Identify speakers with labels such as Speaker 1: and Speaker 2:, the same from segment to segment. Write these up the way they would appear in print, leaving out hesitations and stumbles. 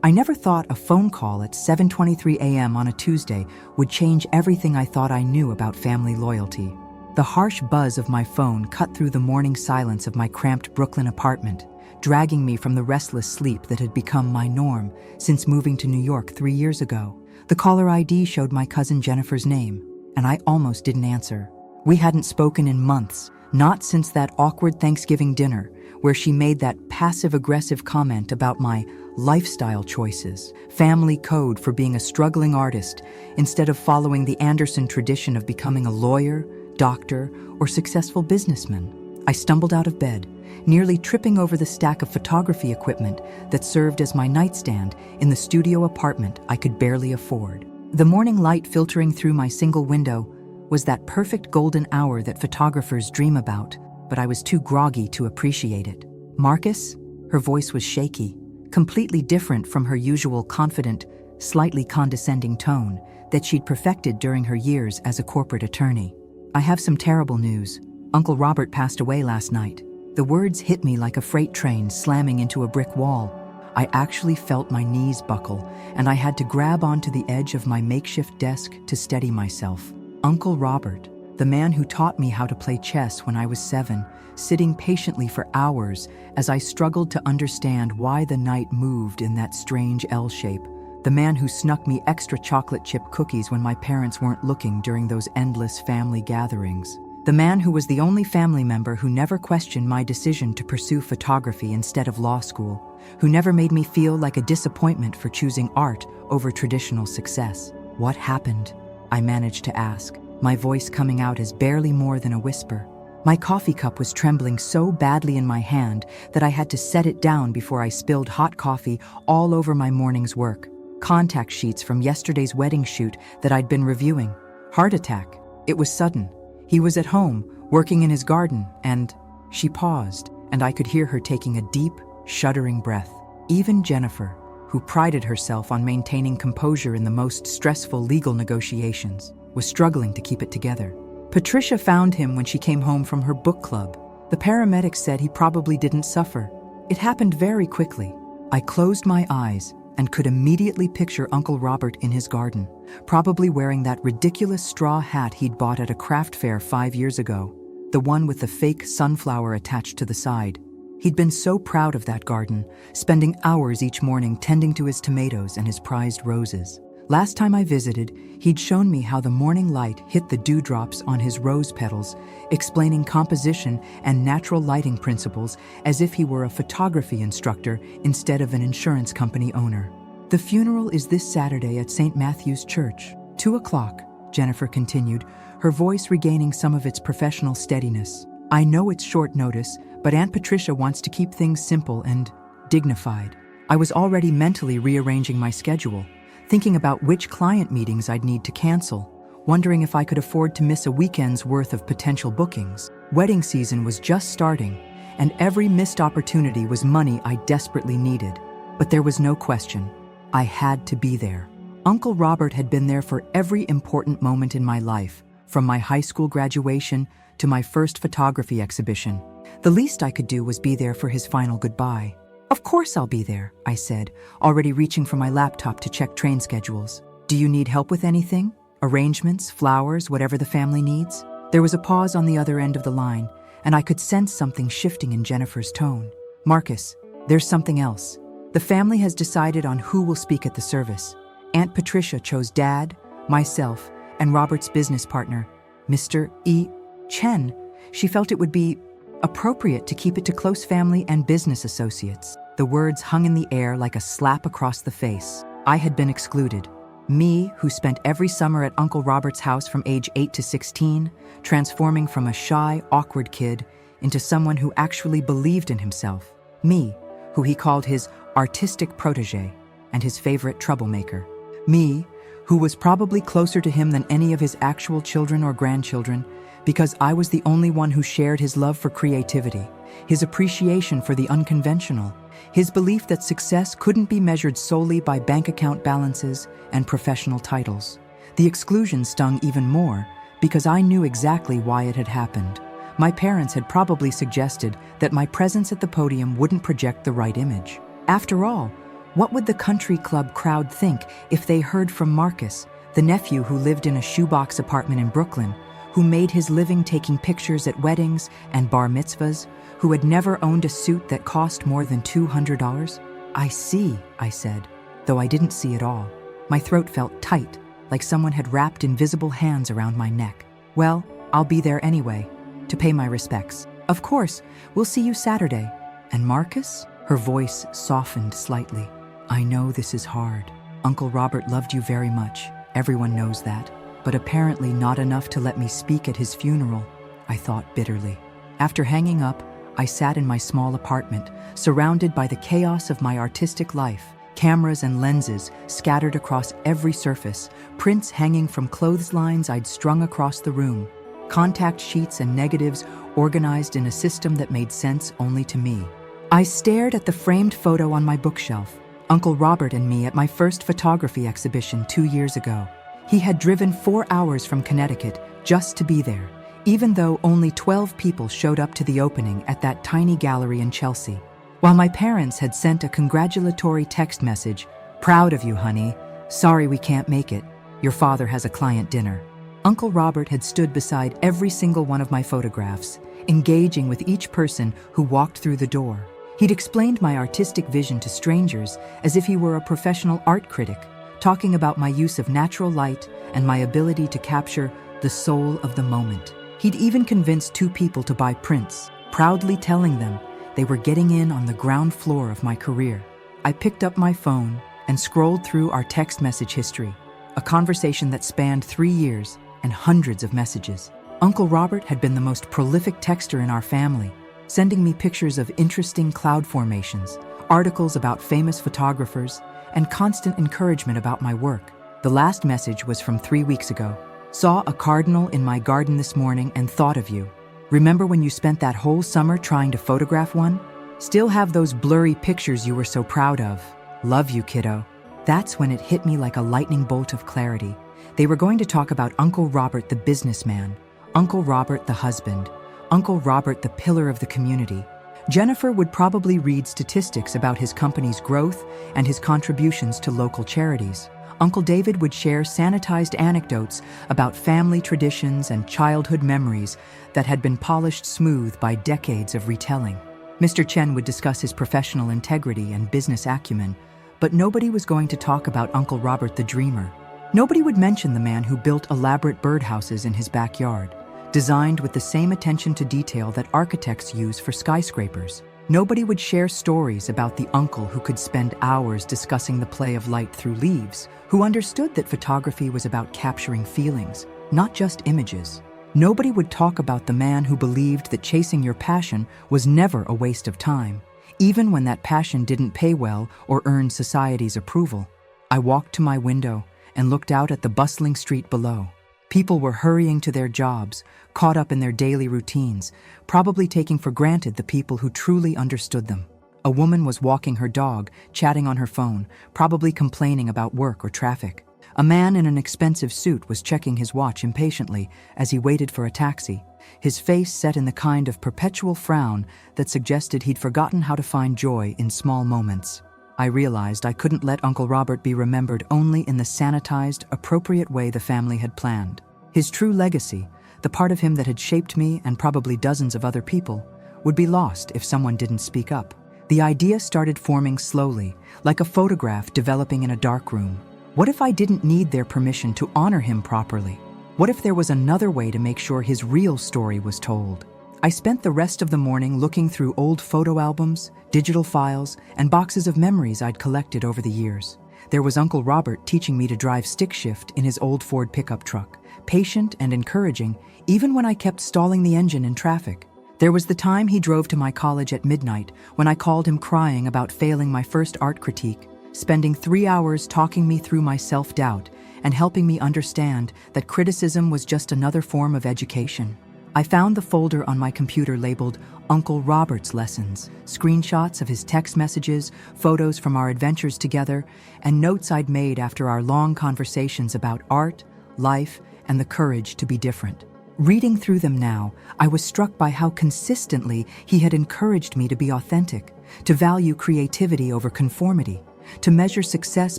Speaker 1: I never thought a phone call at 7:23 a.m. on a Tuesday would change everything I thought I knew about family loyalty. The harsh buzz of my phone cut through the morning silence of my cramped Brooklyn apartment, dragging me from the restless sleep that had become my norm since moving to New York 3 years ago. The caller ID showed my cousin Jennifer's name, and I almost didn't answer. We hadn't spoken in months, not since that awkward Thanksgiving dinner where she made that passive-aggressive comment about my lifestyle choices, family code for being a struggling artist instead of following the Anderson tradition of becoming a lawyer, doctor, or successful businessman. I stumbled out of bed, nearly tripping over the stack of photography equipment that served as my nightstand in the studio apartment I could barely afford. The morning light filtering through my single window was that perfect golden hour that photographers dream about, but I was too groggy to appreciate it. "Marcus?" Her voice was shaky, completely different from her usual confident, slightly condescending tone that she'd perfected during her years as a corporate attorney. "I have some terrible news. Uncle Robert passed away last night." The words hit me like a freight train slamming into a brick wall. I actually felt my knees buckle, and I had to grab onto the edge of my makeshift desk to steady myself. Uncle Robert, the man who taught me how to play chess when I was 7, sitting patiently for hours as I struggled to understand why the night moved in that strange L shape. The man who snuck me extra chocolate chip cookies when my parents weren't looking during those endless family gatherings. The man who was the only family member who never questioned my decision to pursue photography instead of law school, who never made me feel like a disappointment for choosing art over traditional success. "What happened?" I managed to ask, my voice coming out as barely more than a whisper. My coffee cup was trembling so badly in my hand that I had to set it down before I spilled hot coffee all over my morning's work. Contact sheets from yesterday's wedding shoot that I'd been reviewing. Heart attack. It was sudden. He was at home, working in his garden, and she paused, and I could hear her taking a deep, shuddering breath. Even Jennifer, who prided herself on maintaining composure in the most stressful legal negotiations, was struggling to keep it together. Patricia found him when she came home from her book club. The paramedics said he probably didn't suffer. It happened very quickly. I closed my eyes and could immediately picture Uncle Robert in his garden, probably wearing that ridiculous straw hat he'd bought at a craft fair 5 years ago, the one with the fake sunflower attached to the side. He'd been so proud of that garden, spending hours each morning tending to his tomatoes and his prized roses. Last time I visited, he'd shown me how the morning light hit the dewdrops on his rose petals, explaining composition and natural lighting principles as if he were a photography instructor instead of an insurance company owner. "The funeral is this Saturday at St. Matthew's Church, 2 o'clock, Jennifer continued, her voice regaining some of its professional steadiness. "I know it's short notice, but Aunt Patricia wants to keep things simple and dignified." I was already mentally rearranging my schedule, thinking about which client meetings I'd need to cancel, wondering if I could afford to miss a weekend's worth of potential bookings. Wedding season was just starting, and every missed opportunity was money I desperately needed. But there was no question. I had to be there. Uncle Robert had been there for every important moment in my life, from my high school graduation to my first photography exhibition. The least I could do was be there for his final goodbye. "Of course I'll be there," I said, already reaching for my laptop to check train schedules. "Do you need help with anything? Arrangements, flowers, whatever the family needs?" There was a pause on the other end of the line, and I could sense something shifting in Jennifer's tone. "Marcus, there's something else. The family has decided on who will speak at the service. Aunt Patricia chose Dad, myself, and Robert's business partner, Mr. E. Chen. She felt it would be appropriate to keep it to close family and business associates." The words hung in the air like a slap across the face. I had been excluded. Me, who spent every summer at Uncle Robert's house from age 8 to 16, transforming from a shy, awkward kid into someone who actually believed in himself. Me, who he called his artistic protege and his favorite troublemaker. Me, who was probably closer to him than any of his actual children or grandchildren, because I was the only one who shared his love for creativity, his appreciation for the unconventional, his belief that success couldn't be measured solely by bank account balances and professional titles. The exclusion stung even more because I knew exactly why it had happened. My parents had probably suggested that my presence at the podium wouldn't project the right image. After all, What would the country club crowd think if they heard from Marcus, the nephew who lived in a shoebox apartment in Brooklyn, who made his living taking pictures at weddings and bar mitzvahs, who had never owned a suit that cost more than $200? I see, I said, though I didn't see it all. My throat felt tight, like someone had wrapped invisible hands around my neck. Well, I'll be there anyway, to pay my respects. Of course, we'll see you Saturday. And Marcus? Her voice softened slightly. I know this is hard. Uncle Robert loved you very much. Everyone knows that. But apparently not enough to let me speak at his funeral, I thought bitterly. After hanging up, I sat in my small apartment, surrounded by the chaos of my artistic life. Cameras and lenses scattered across every surface, prints hanging from clotheslines I'd strung across the room, contact sheets and negatives organized in a system that made sense only to me. I stared at the framed photo on my bookshelf, Uncle Robert and me at my first photography exhibition 2 years ago. He had driven 4 hours from Connecticut just to be there, even though only 12 people showed up to the opening at that tiny gallery in Chelsea. While my parents had sent a congratulatory text message, "Proud of you, honey. Sorry we can't make it. Your father has a client dinner." Uncle Robert had stood beside every single one of my photographs, engaging with each person who walked through the door. He'd explained my artistic vision to strangers as if he were a professional art critic, talking about my use of natural light and my ability to capture the soul of the moment. He'd even convinced 2 people to buy prints, proudly telling them they were getting in on the ground floor of my career. I picked up my phone and scrolled through our text message history, a conversation that spanned 3 years and hundreds of messages. Uncle Robert had been the most prolific texter in our family, sending me pictures of interesting cloud formations, articles about famous photographers, and constant encouragement about my work. The last message was from 3 weeks ago. Saw a cardinal in my garden this morning and thought of you. Remember when you spent that whole summer trying to photograph one? Still have those blurry pictures you were so proud of. Love you, kiddo. That's when it hit me like a lightning bolt of clarity. They were going to talk about Uncle Robert the businessman, Uncle Robert the husband, Uncle Robert the pillar of the community. Jennifer would probably read statistics about his company's growth and his contributions to local charities. Uncle David would share sanitized anecdotes about family traditions and childhood memories that had been polished smooth by decades of retelling. Mr. Chen would discuss his professional integrity and business acumen, but nobody was going to talk about Uncle Robert the dreamer. Nobody would mention the man who built elaborate birdhouses in his backyard, designed with the same attention to detail that architects use for skyscrapers. Nobody would share stories about the uncle who could spend hours discussing the play of light through leaves, who understood that photography was about capturing feelings, not just images. Nobody would talk about the man who believed that chasing your passion was never a waste of time, even when that passion didn't pay well or earn society's approval. I walked to my window and looked out at the bustling street below. People were hurrying to their jobs, caught up in their daily routines, probably taking for granted the people who truly understood them. A woman was walking her dog, chatting on her phone, probably complaining about work or traffic. A man in an expensive suit was checking his watch impatiently as he waited for a taxi, his face set in the kind of perpetual frown that suggested he'd forgotten how to find joy in small moments. I realized I couldn't let Uncle Robert be remembered only in the sanitized, appropriate way the family had planned. His true legacy, the part of him that had shaped me and probably dozens of other people, would be lost if someone didn't speak up. The idea started forming slowly, like a photograph developing in a dark room. What if I didn't need their permission to honor him properly? What if there was another way to make sure his real story was told? I spent the rest of the morning looking through old photo albums, digital files, and boxes of memories I'd collected over the years. There was Uncle Robert teaching me to drive stick shift in his old Ford pickup truck, patient and encouraging, even when I kept stalling the engine in traffic. There was the time he drove to my college at midnight when I called him crying about failing my first art critique, spending 3 hours talking me through my self-doubt and helping me understand that criticism was just another form of education. I found the folder on my computer labeled Uncle Robert's Lessons, screenshots of his text messages, photos from our adventures together, and notes I'd made after our long conversations about art, life, and the courage to be different. Reading through them now, I was struck by how consistently he had encouraged me to be authentic, to value creativity over conformity. to measure success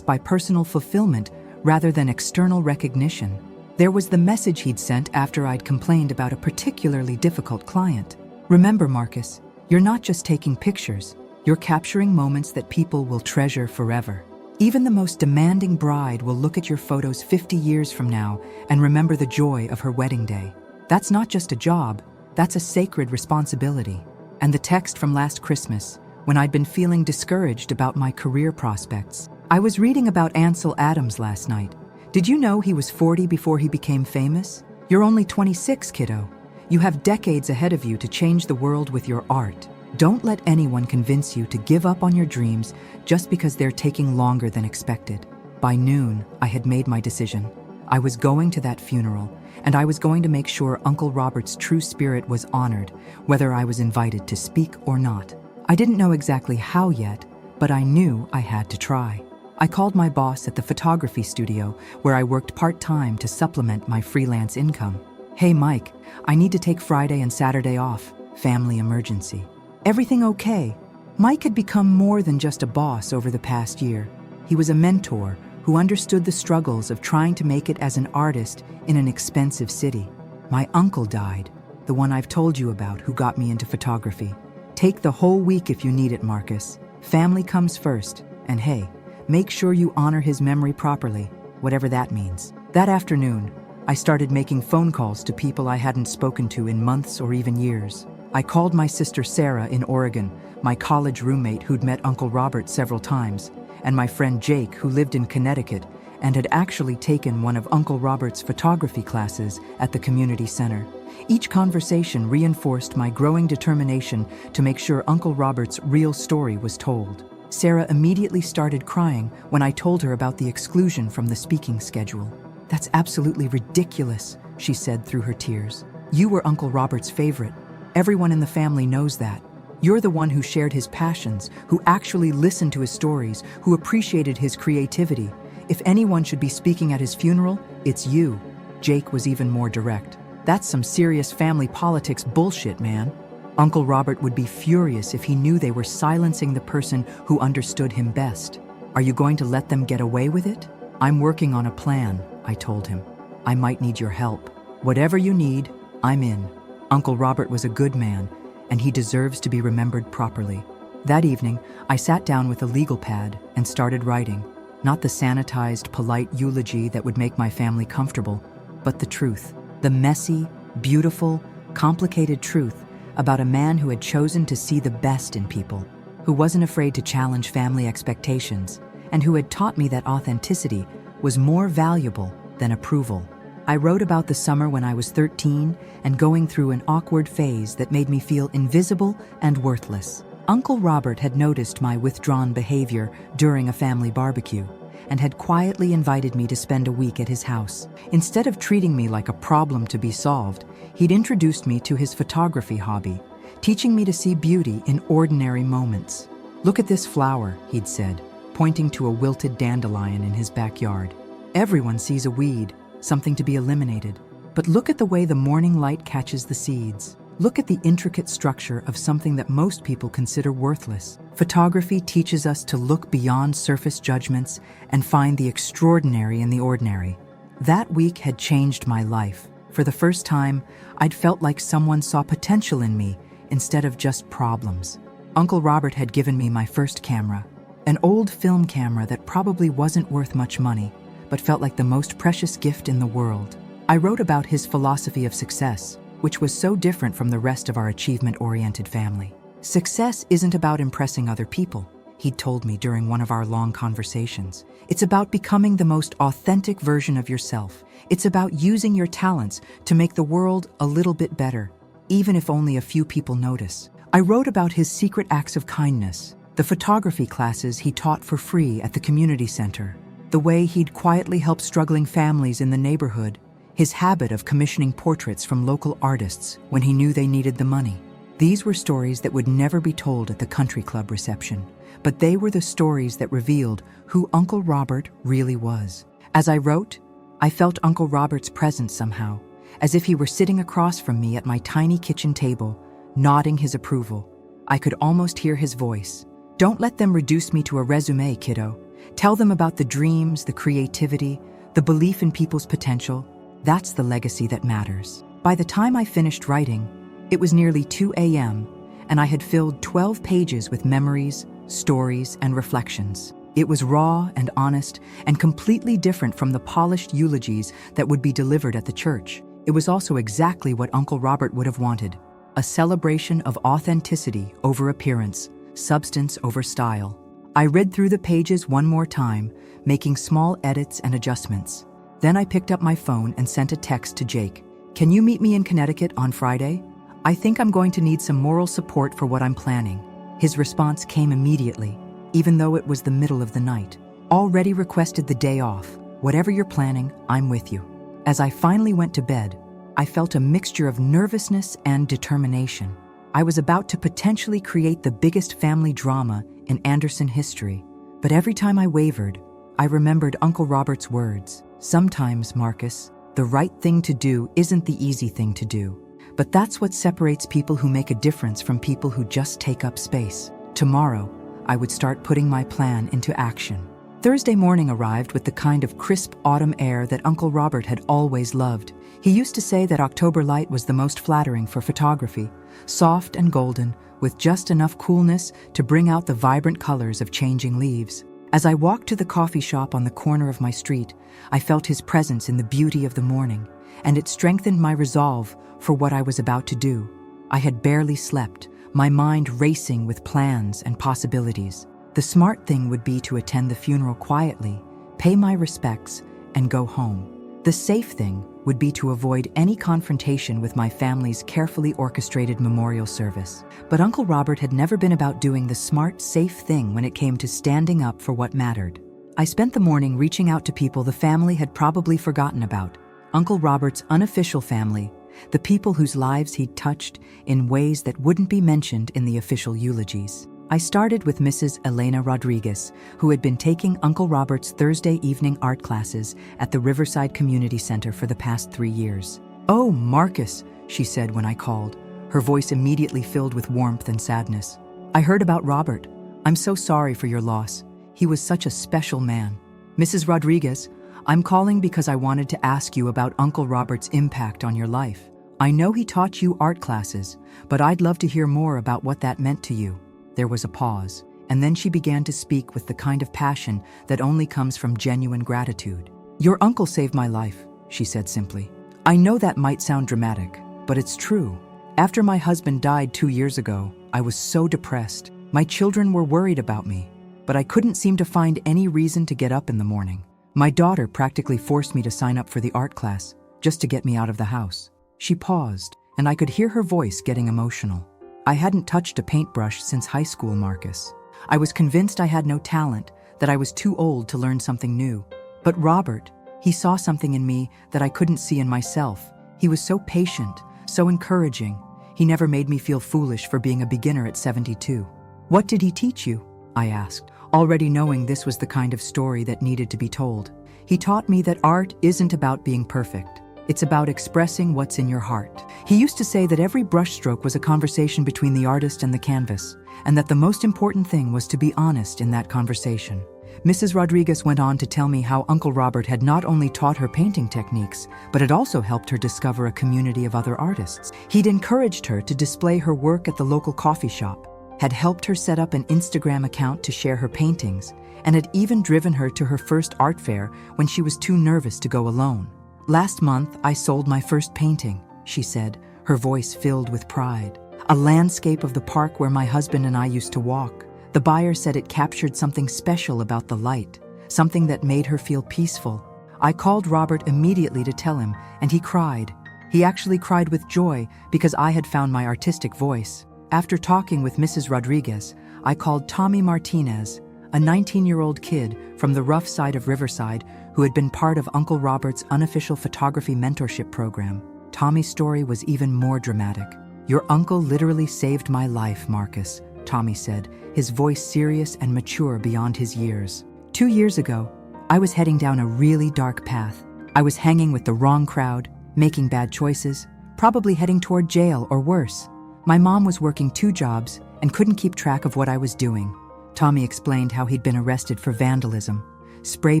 Speaker 1: by personal fulfillment rather than external recognition. There was the message he'd sent after I'd complained about a particularly difficult client. Remember, Marcus, you're not just taking pictures, you're capturing moments that people will treasure forever. Even the most demanding bride will look at your photos 50 years from now and remember the joy of her wedding day. That's not just a job, that's a sacred responsibility. And the text from last Christmas, when I'd been feeling discouraged about my career prospects. I was reading about Ansel Adams last night. Did you know he was 40 before he became famous? You're only 26, kiddo. You have decades ahead of you to change the world with your art. Don't let anyone convince you to give up on your dreams just because they're taking longer than expected. By noon, I had made my decision. I was going to that funeral, and I was going to make sure Uncle Robert's true spirit was honored, whether I was invited to speak or not. I didn't know exactly how yet, but I knew I had to try. I called my boss at the photography studio, where I worked part-time to supplement my freelance income. "Hey, Mike, I need to take Friday and Saturday off. Family emergency." "Everything okay?" Mike had become more than just a boss over the past year. He was a mentor who understood the struggles of trying to make it as an artist in an expensive city. "My uncle died, the one I've told you about who got me into photography. Take the whole week if you need it, Marcus. Family comes first, and hey, make sure you honor his memory properly, whatever that means." That afternoon, I started making phone calls to people I hadn't spoken to in months or even years. I called my sister Sarah in Oregon, my college roommate who'd met Uncle Robert several times, and my friend Jake, who lived in Connecticut and had actually taken one of Uncle Robert's photography classes at the community center. Each conversation reinforced my growing determination to make sure Uncle Robert's real story was told. Sarah immediately started crying when I told her about the exclusion from the speaking schedule. "That's absolutely ridiculous," she said through her tears. "You were Uncle Robert's favorite. Everyone in the family knows that. You're the one who shared his passions, who actually listened to his stories, who appreciated his creativity. If anyone should be speaking at his funeral, it's you." Jake was even more direct. "That's some serious family politics bullshit, man. Uncle Robert would be furious if he knew they were silencing the person who understood him best. Are you going to let them get away with it?" "I'm working on a plan," I told him. "I might need your help. Whatever you need, I'm in." Uncle Robert was a good man, and he deserves to be remembered properly. That evening, I sat down with a legal pad and started writing. Not the sanitized, polite eulogy that would make my family comfortable, but the truth. The messy, beautiful, complicated truth about a man who had chosen to see the best in people, who wasn't afraid to challenge family expectations, and who had taught me that authenticity was more valuable than approval. I wrote about the summer when I was 13 and going through an awkward phase that made me feel invisible and worthless. Uncle Robert had noticed my withdrawn behavior during a family barbecue and had quietly invited me to spend a week at his house. Instead of treating me like a problem to be solved, he'd introduced me to his photography hobby, teaching me to see beauty in ordinary moments. "Look at this flower," he'd said, pointing to a wilted dandelion in his backyard. "Everyone sees a weed, something to be eliminated. But look at the way the morning light catches the seeds. Look at the intricate structure of something that most people consider worthless." Photography teaches us to look beyond surface judgments and find the extraordinary in the ordinary. That week had changed my life. For the first time, I'd felt like someone saw potential in me instead of just problems. Uncle Robert had given me my first camera, an old film camera that probably wasn't worth much money, but felt like the most precious gift in the world. I wrote about his philosophy of success, which was so different from the rest of our achievement-oriented family. "Success isn't about impressing other people," he'd told me during one of our long conversations. "It's about becoming the most authentic version of yourself. It's about using your talents to make the world a little bit better, even if only a few people notice." I wrote about his secret acts of kindness, the photography classes he taught for free at the community center, the way he'd quietly help struggling families in the neighborhood, his habit of commissioning portraits from local artists when he knew they needed the money. These were stories that would never be told at the country club reception, but they were the stories that revealed who Uncle Robert really was. As I wrote, I felt Uncle Robert's presence somehow, as if he were sitting across from me at my tiny kitchen table, nodding his approval. I could almost hear his voice, Don't let them reduce me to a resume, kiddo. Tell them about the dreams, the creativity, the belief in people's potential. That's the legacy that matters. By the time I finished writing, it was nearly 2 a.m., and I had filled 12 pages with memories, stories, and reflections. It was raw and honest and completely different from the polished eulogies that would be delivered at the church. It was also exactly what Uncle Robert would have wanted, a celebration of authenticity over appearance, substance over style. I read through the pages one more time, making small edits and adjustments. Then I picked up my phone and sent a text to Jake. "Can you meet me in Connecticut on Friday? I think I'm going to need some moral support for what I'm planning." His response came immediately, even though it was the middle of the night. "Already requested the day off. Whatever you're planning, I'm with you." As I finally went to bed, I felt a mixture of nervousness and determination. I was about to potentially create the biggest family drama in Anderson history, but every time I wavered, I remembered Uncle Robert's words. "Sometimes, Marcus, the right thing to do isn't the easy thing to do. But that's what separates people who make a difference from people who just take up space." Tomorrow, I would start putting my plan into action. Thursday morning arrived with the kind of crisp autumn air that Uncle Robert had always loved. He used to say that October light was the most flattering for photography, soft and golden, with just enough coolness to bring out the vibrant colors of changing leaves. As I walked to the coffee shop on the corner of my street, I felt his presence in the beauty of the morning, and it strengthened my resolve for what I was about to do. I had barely slept, my mind racing with plans and possibilities. The smart thing would be to attend the funeral quietly, pay my respects, and go home. The safe thing would be to avoid any confrontation with my family's carefully orchestrated memorial service. But Uncle Robert had never been about doing the smart, safe thing when it came to standing up for what mattered. I spent the morning reaching out to people the family had probably forgotten about. Uncle Robert's unofficial family, the people whose lives he'd touched in ways that wouldn't be mentioned in the official eulogies. I started with Mrs. Elena Rodriguez, who had been taking Uncle Robert's Thursday evening art classes at the Riverside Community Center for the past 3 years. "Oh, Marcus," she said when I called, her voice immediately filled with warmth and sadness. "I heard about Robert. I'm so sorry for your loss. He was such a special man." "Mrs. Rodriguez, I'm calling because I wanted to ask you about Uncle Robert's impact on your life. I know he taught you art classes, but I'd love to hear more about what that meant to you." There was a pause, and then she began to speak with the kind of passion that only comes from genuine gratitude. "Your uncle saved my life," she said simply. "I know that might sound dramatic, but it's true. After my husband died 2 years ago, I was so depressed. My children were worried about me, but I couldn't seem to find any reason to get up in the morning. My daughter practically forced me to sign up for the art class, just to get me out of the house." She paused, and I could hear her voice getting emotional. "I hadn't touched a paintbrush since high school, Marcus. I was convinced I had no talent, that I was too old to learn something new. But Robert, he saw something in me that I couldn't see in myself. He was so patient, so encouraging. He never made me feel foolish for being a beginner at 72. "What did he teach you?" I asked, already knowing this was the kind of story that needed to be told. "He taught me that art isn't about being perfect. It's about expressing what's in your heart. He used to say that every brushstroke was a conversation between the artist and the canvas, and that the most important thing was to be honest in that conversation." Mrs. Rodriguez went on to tell me how Uncle Robert had not only taught her painting techniques, but had also helped her discover a community of other artists. He'd encouraged her to display her work at the local coffee shop, had helped her set up an Instagram account to share her paintings, and had even driven her to her first art fair when she was too nervous to go alone. "Last month, I sold my first painting," she said, her voice filled with pride. "A landscape of the park where my husband and I used to walk. The buyer said it captured something special about the light, something that made her feel peaceful. I called Robert immediately to tell him, and he cried. He actually cried with joy because I had found my artistic voice. After talking with Mrs. Rodriguez, I called Tommy Martinez, a 19-year-old kid from the rough side of Riverside who had been part of Uncle Robert's unofficial photography mentorship program. Tommy's story was even more dramatic. "Your uncle literally saved my life, Marcus," Tommy said, his voice serious and mature beyond his years. 2 years ago, I was heading down a really dark path. I was hanging with the wrong crowd, making bad choices, probably heading toward jail or worse. My mom was working 2 jobs and couldn't keep track of what I was doing. Tommy explained how he'd been arrested for vandalism, spray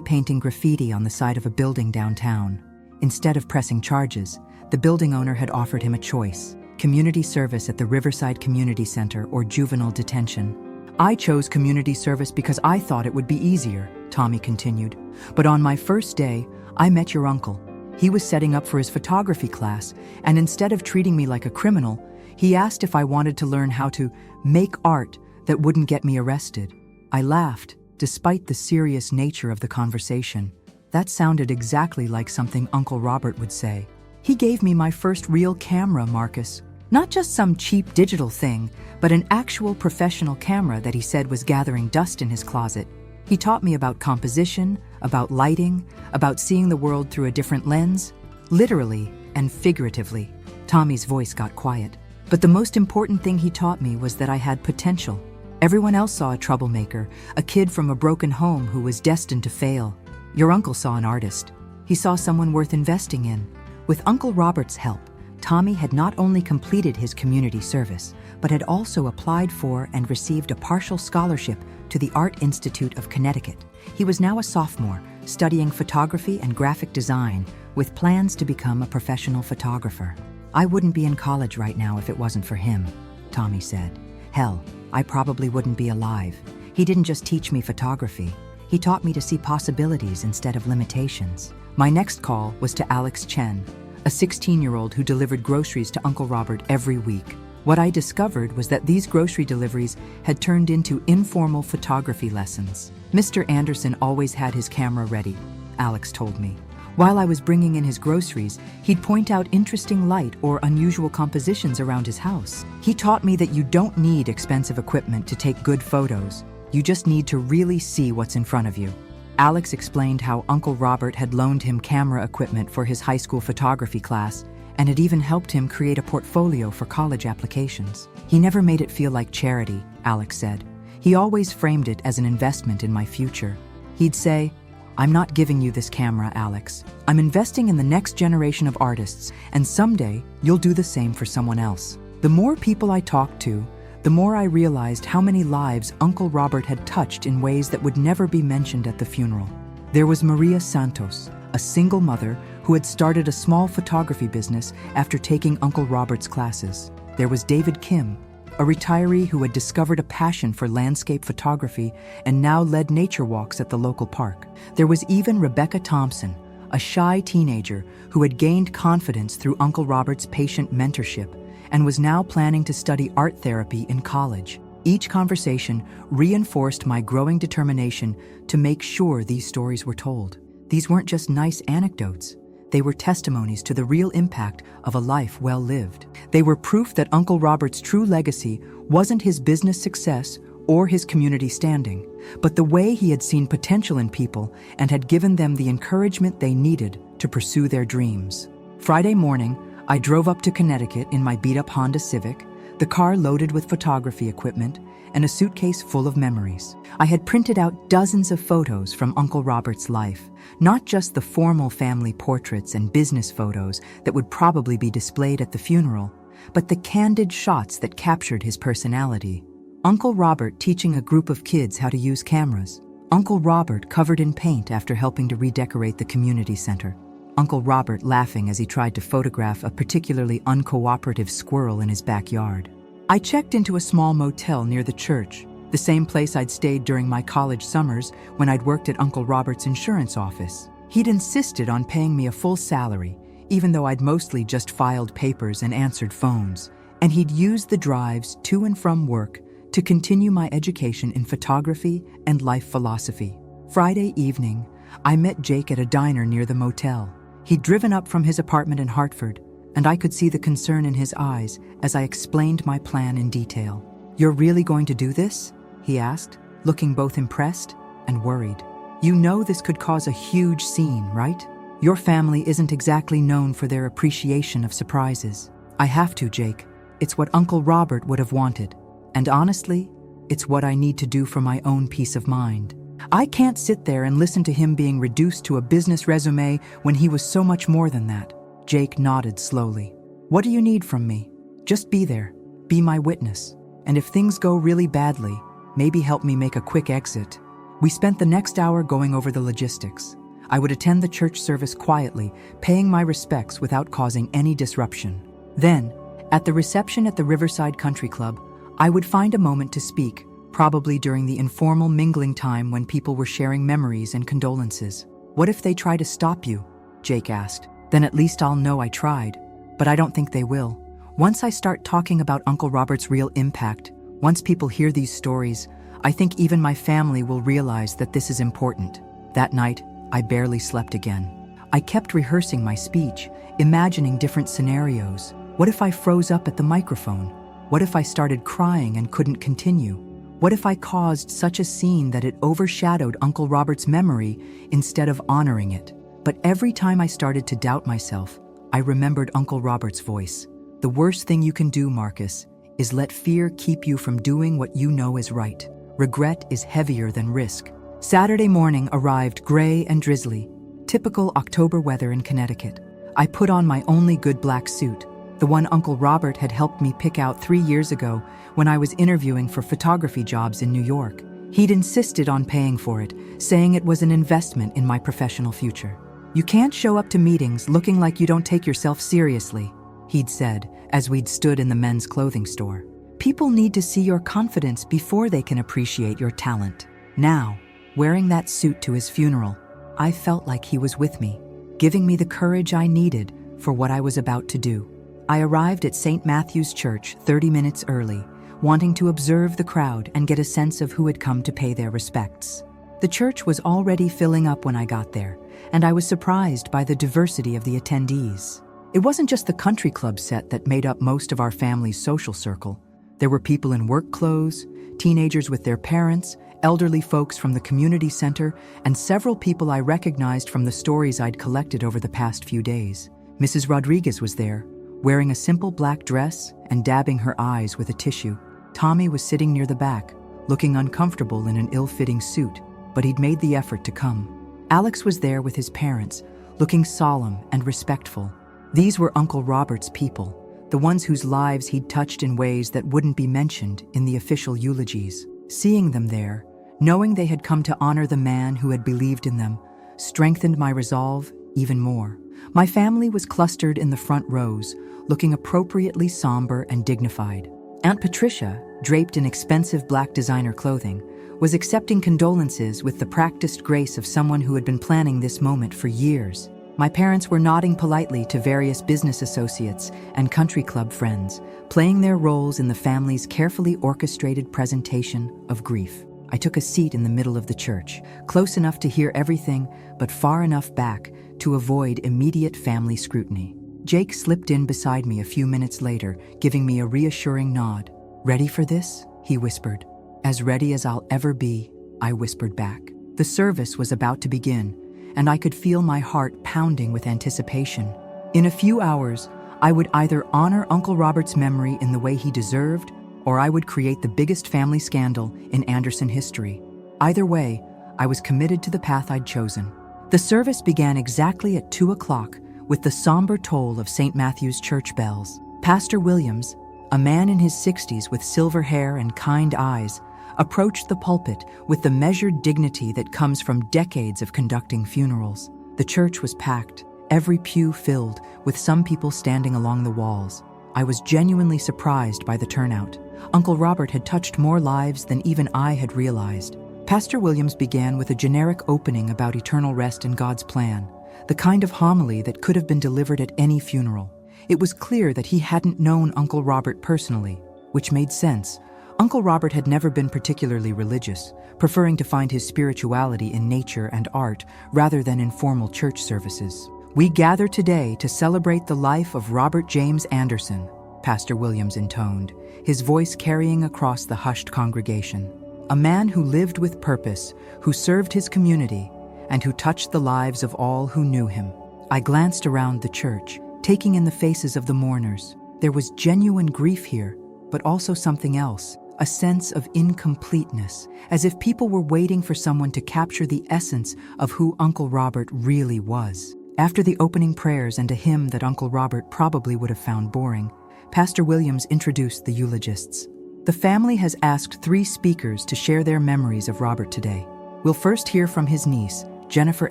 Speaker 1: painting graffiti on the side of a building downtown. Instead of pressing charges, the building owner had offered him a choice: community service at the Riverside Community Center or juvenile detention. I chose community service because I thought it would be easier, Tommy continued. But on my first day, I met your uncle. He was setting up for his photography class, and instead of treating me like a criminal, he asked if I wanted to learn how to make art that wouldn't get me arrested. I laughed, despite the serious nature of the conversation. That sounded exactly like something Uncle Robert would say. He gave me my first real camera, Marcus. Not just some cheap digital thing, but an actual professional camera that he said was gathering dust in his closet. He taught me about composition, about lighting, about seeing the world through a different lens, literally and figuratively. Tommy's voice got quiet. But the most important thing he taught me was that I had potential. Everyone else saw a troublemaker, a kid from a broken home who was destined to fail. Your uncle saw an artist. He saw someone worth investing in. With Uncle Robert's help, Tommy had not only completed his community service, but had also applied for and received a partial scholarship to the Art Institute of Connecticut. He was now a sophomore, studying photography and graphic design, with plans to become a professional photographer. I wouldn't be in college right now if it wasn't for him, Tommy said. Hell, I probably wouldn't be alive. He didn't just teach me photography. He taught me to see possibilities instead of limitations. My next call was to Alex Chen, a 16-year-old who delivered groceries to Uncle Robert every week. What I discovered was that these grocery deliveries had turned into informal photography lessons. Mr. Anderson always had his camera ready, Alex told me. While I was bringing in his groceries, he'd point out interesting light or unusual compositions around his house. He taught me that you don't need expensive equipment to take good photos. You just need to really see what's in front of you. Alex explained how Uncle Robert had loaned him camera equipment for his high school photography class and had even helped him create a portfolio for college applications. He never made it feel like charity, Alex said. He always framed it as an investment in my future. He'd say, "I'm not giving you this camera, Alex. I'm investing in the next generation of artists, and someday you'll do the same for someone else." The more people I talked to, the more I realized how many lives Uncle Robert had touched in ways that would never be mentioned at the funeral. There was Maria Santos, a single mother who had started a small photography business after taking Uncle Robert's classes. There was David Kim, a retiree who had discovered a passion for landscape photography and now led nature walks at the local park. There was even Rebecca Thompson, a shy teenager who had gained confidence through Uncle Robert's patient mentorship and was now planning to study art therapy in college. Each conversation reinforced my growing determination to make sure these stories were told. These weren't just nice anecdotes. They were testimonies to the real impact of a life well lived. They were proof that Uncle Robert's true legacy wasn't his business success or his community standing, but the way he had seen potential in people and had given them the encouragement they needed to pursue their dreams. Friday morning, I drove up to Connecticut in my beat-up Honda Civic, the car loaded with photography equipment and a suitcase full of memories. I had printed out dozens of photos from Uncle Robert's life, not just the formal family portraits and business photos that would probably be displayed at the funeral, but the candid shots that captured his personality. Uncle Robert teaching a group of kids how to use cameras. Uncle Robert covered in paint after helping to redecorate the community center. Uncle Robert laughing as he tried to photograph a particularly uncooperative squirrel in his backyard. I checked into a small motel near the church, the same place I'd stayed during my college summers when I'd worked at Uncle Robert's insurance office. He'd insisted on paying me a full salary, even though I'd mostly just filed papers and answered phones, and he'd used the drives to and from work to continue my education in photography and life philosophy. Friday evening, I met Jake at a diner near the motel. He'd driven up from his apartment in Hartford, and I could see the concern in his eyes as I explained my plan in detail. "You're really going to do this?" he asked, looking both impressed and worried. "You know this could cause a huge scene, right? Your family isn't exactly known for their appreciation of surprises." "I have to, Jake. It's what Uncle Robert would have wanted. And honestly, it's what I need to do for my own peace of mind. I can't sit there and listen to him being reduced to a business resume when he was so much more than that." Jake nodded slowly. "What do you need from me? Just be there. Be my witness. And if things go really badly, maybe help me make a quick exit. We spent the next hour going over the logistics. I would attend the church service quietly, paying my respects without causing any disruption. Then, at the reception at the Riverside Country Club, I would find a moment to speak, probably during the informal mingling time when people were sharing memories and condolences. "What if they try to stop you?" Jake asked. "Then at least I'll know I tried. But I don't think they will. Once I start talking about Uncle Robert's real impact, once people hear these stories, I think even my family will realize that this is important." That night, I barely slept again. I kept rehearsing my speech, imagining different scenarios. What if I froze up at the microphone? What if I started crying and couldn't continue? What if I caused such a scene that it overshadowed Uncle Robert's memory instead of honoring it? But every time I started to doubt myself, I remembered Uncle Robert's voice. "The worst thing you can do, Marcus, is let fear keep you from doing what you know is right. Regret is heavier than risk." Saturday morning arrived gray and drizzly, typical October weather in Connecticut. I put on my only good black suit, the one Uncle Robert had helped me pick out 3 years ago when I was interviewing for photography jobs in New York. He'd insisted on paying for it, saying it was an investment in my professional future. "You can't show up to meetings looking like you don't take yourself seriously," he'd said as we'd stood in the men's clothing store. "People need to see your confidence before they can appreciate your talent." Now, wearing that suit to his funeral, I felt like he was with me, giving me the courage I needed for what I was about to do. I arrived at St. Matthew's Church 30 minutes early, wanting to observe the crowd and get a sense of who had come to pay their respects. The church was already filling up when I got there, and I was surprised by the diversity of the attendees. It wasn't just the country club set that made up most of our family's social circle. There were people in work clothes, teenagers with their parents, elderly folks from the community center, and several people I recognized from the stories I'd collected over the past few days. Mrs. Rodriguez was there, wearing a simple black dress and dabbing her eyes with a tissue. Tommy was sitting near the back, looking uncomfortable in an ill-fitting suit, but he'd made the effort to come. Alex was there with his parents, looking solemn and respectful. These were Uncle Robert's people, the ones whose lives he'd touched in ways that wouldn't be mentioned in the official eulogies. Seeing them there, knowing they had come to honor the man who had believed in them, strengthened my resolve even more. My family was clustered in the front rows, looking appropriately somber and dignified. Aunt Patricia, draped in expensive black designer clothing, was accepting condolences with the practiced grace of someone who had been planning this moment for years. My parents were nodding politely to various business associates and country club friends, playing their roles in the family's carefully orchestrated presentation of grief. I took a seat in the middle of the church, close enough to hear everything, but far enough back to avoid immediate family scrutiny. Jake slipped in beside me a few minutes later, giving me a reassuring nod. "Ready for this?" he whispered. "As ready as I'll ever be," I whispered back. The service was about to begin, and I could feel my heart pounding with anticipation. In a few hours, I would either honor Uncle Robert's memory in the way he deserved, or I would create the biggest family scandal in Anderson history. Either way, I was committed to the path I'd chosen. The service began exactly at 2 o'clock with the somber toll of St. Matthew's church bells. Pastor Williams, a man in his 60s with silver hair and kind eyes, approached the pulpit with the measured dignity that comes from decades of conducting funerals. The church was packed, every pew filled, with some people standing along the walls. I was genuinely surprised by the turnout. Uncle Robert had touched more lives than even I had realized. Pastor Williams began with a generic opening about eternal rest and God's plan, the kind of homily that could have been delivered at any funeral. It was clear that he hadn't known Uncle Robert personally, which made sense. Uncle Robert had never been particularly religious, preferring to find his spirituality in nature and art rather than in formal church services. "We gather today to celebrate the life of Robert James Anderson," Pastor Williams intoned, his voice carrying across the hushed congregation. "A man who lived with purpose, who served his community, and who touched the lives of all who knew him." I glanced around the church, taking in the faces of the mourners. There was genuine grief here, but also something else, a sense of incompleteness, as if people were waiting for someone to capture the essence of who Uncle Robert really was. After the opening prayers and a hymn that Uncle Robert probably would have found boring, Pastor Williams introduced the eulogists. The family has asked 3 speakers to share their memories of Robert today. We'll first hear from his niece, Jennifer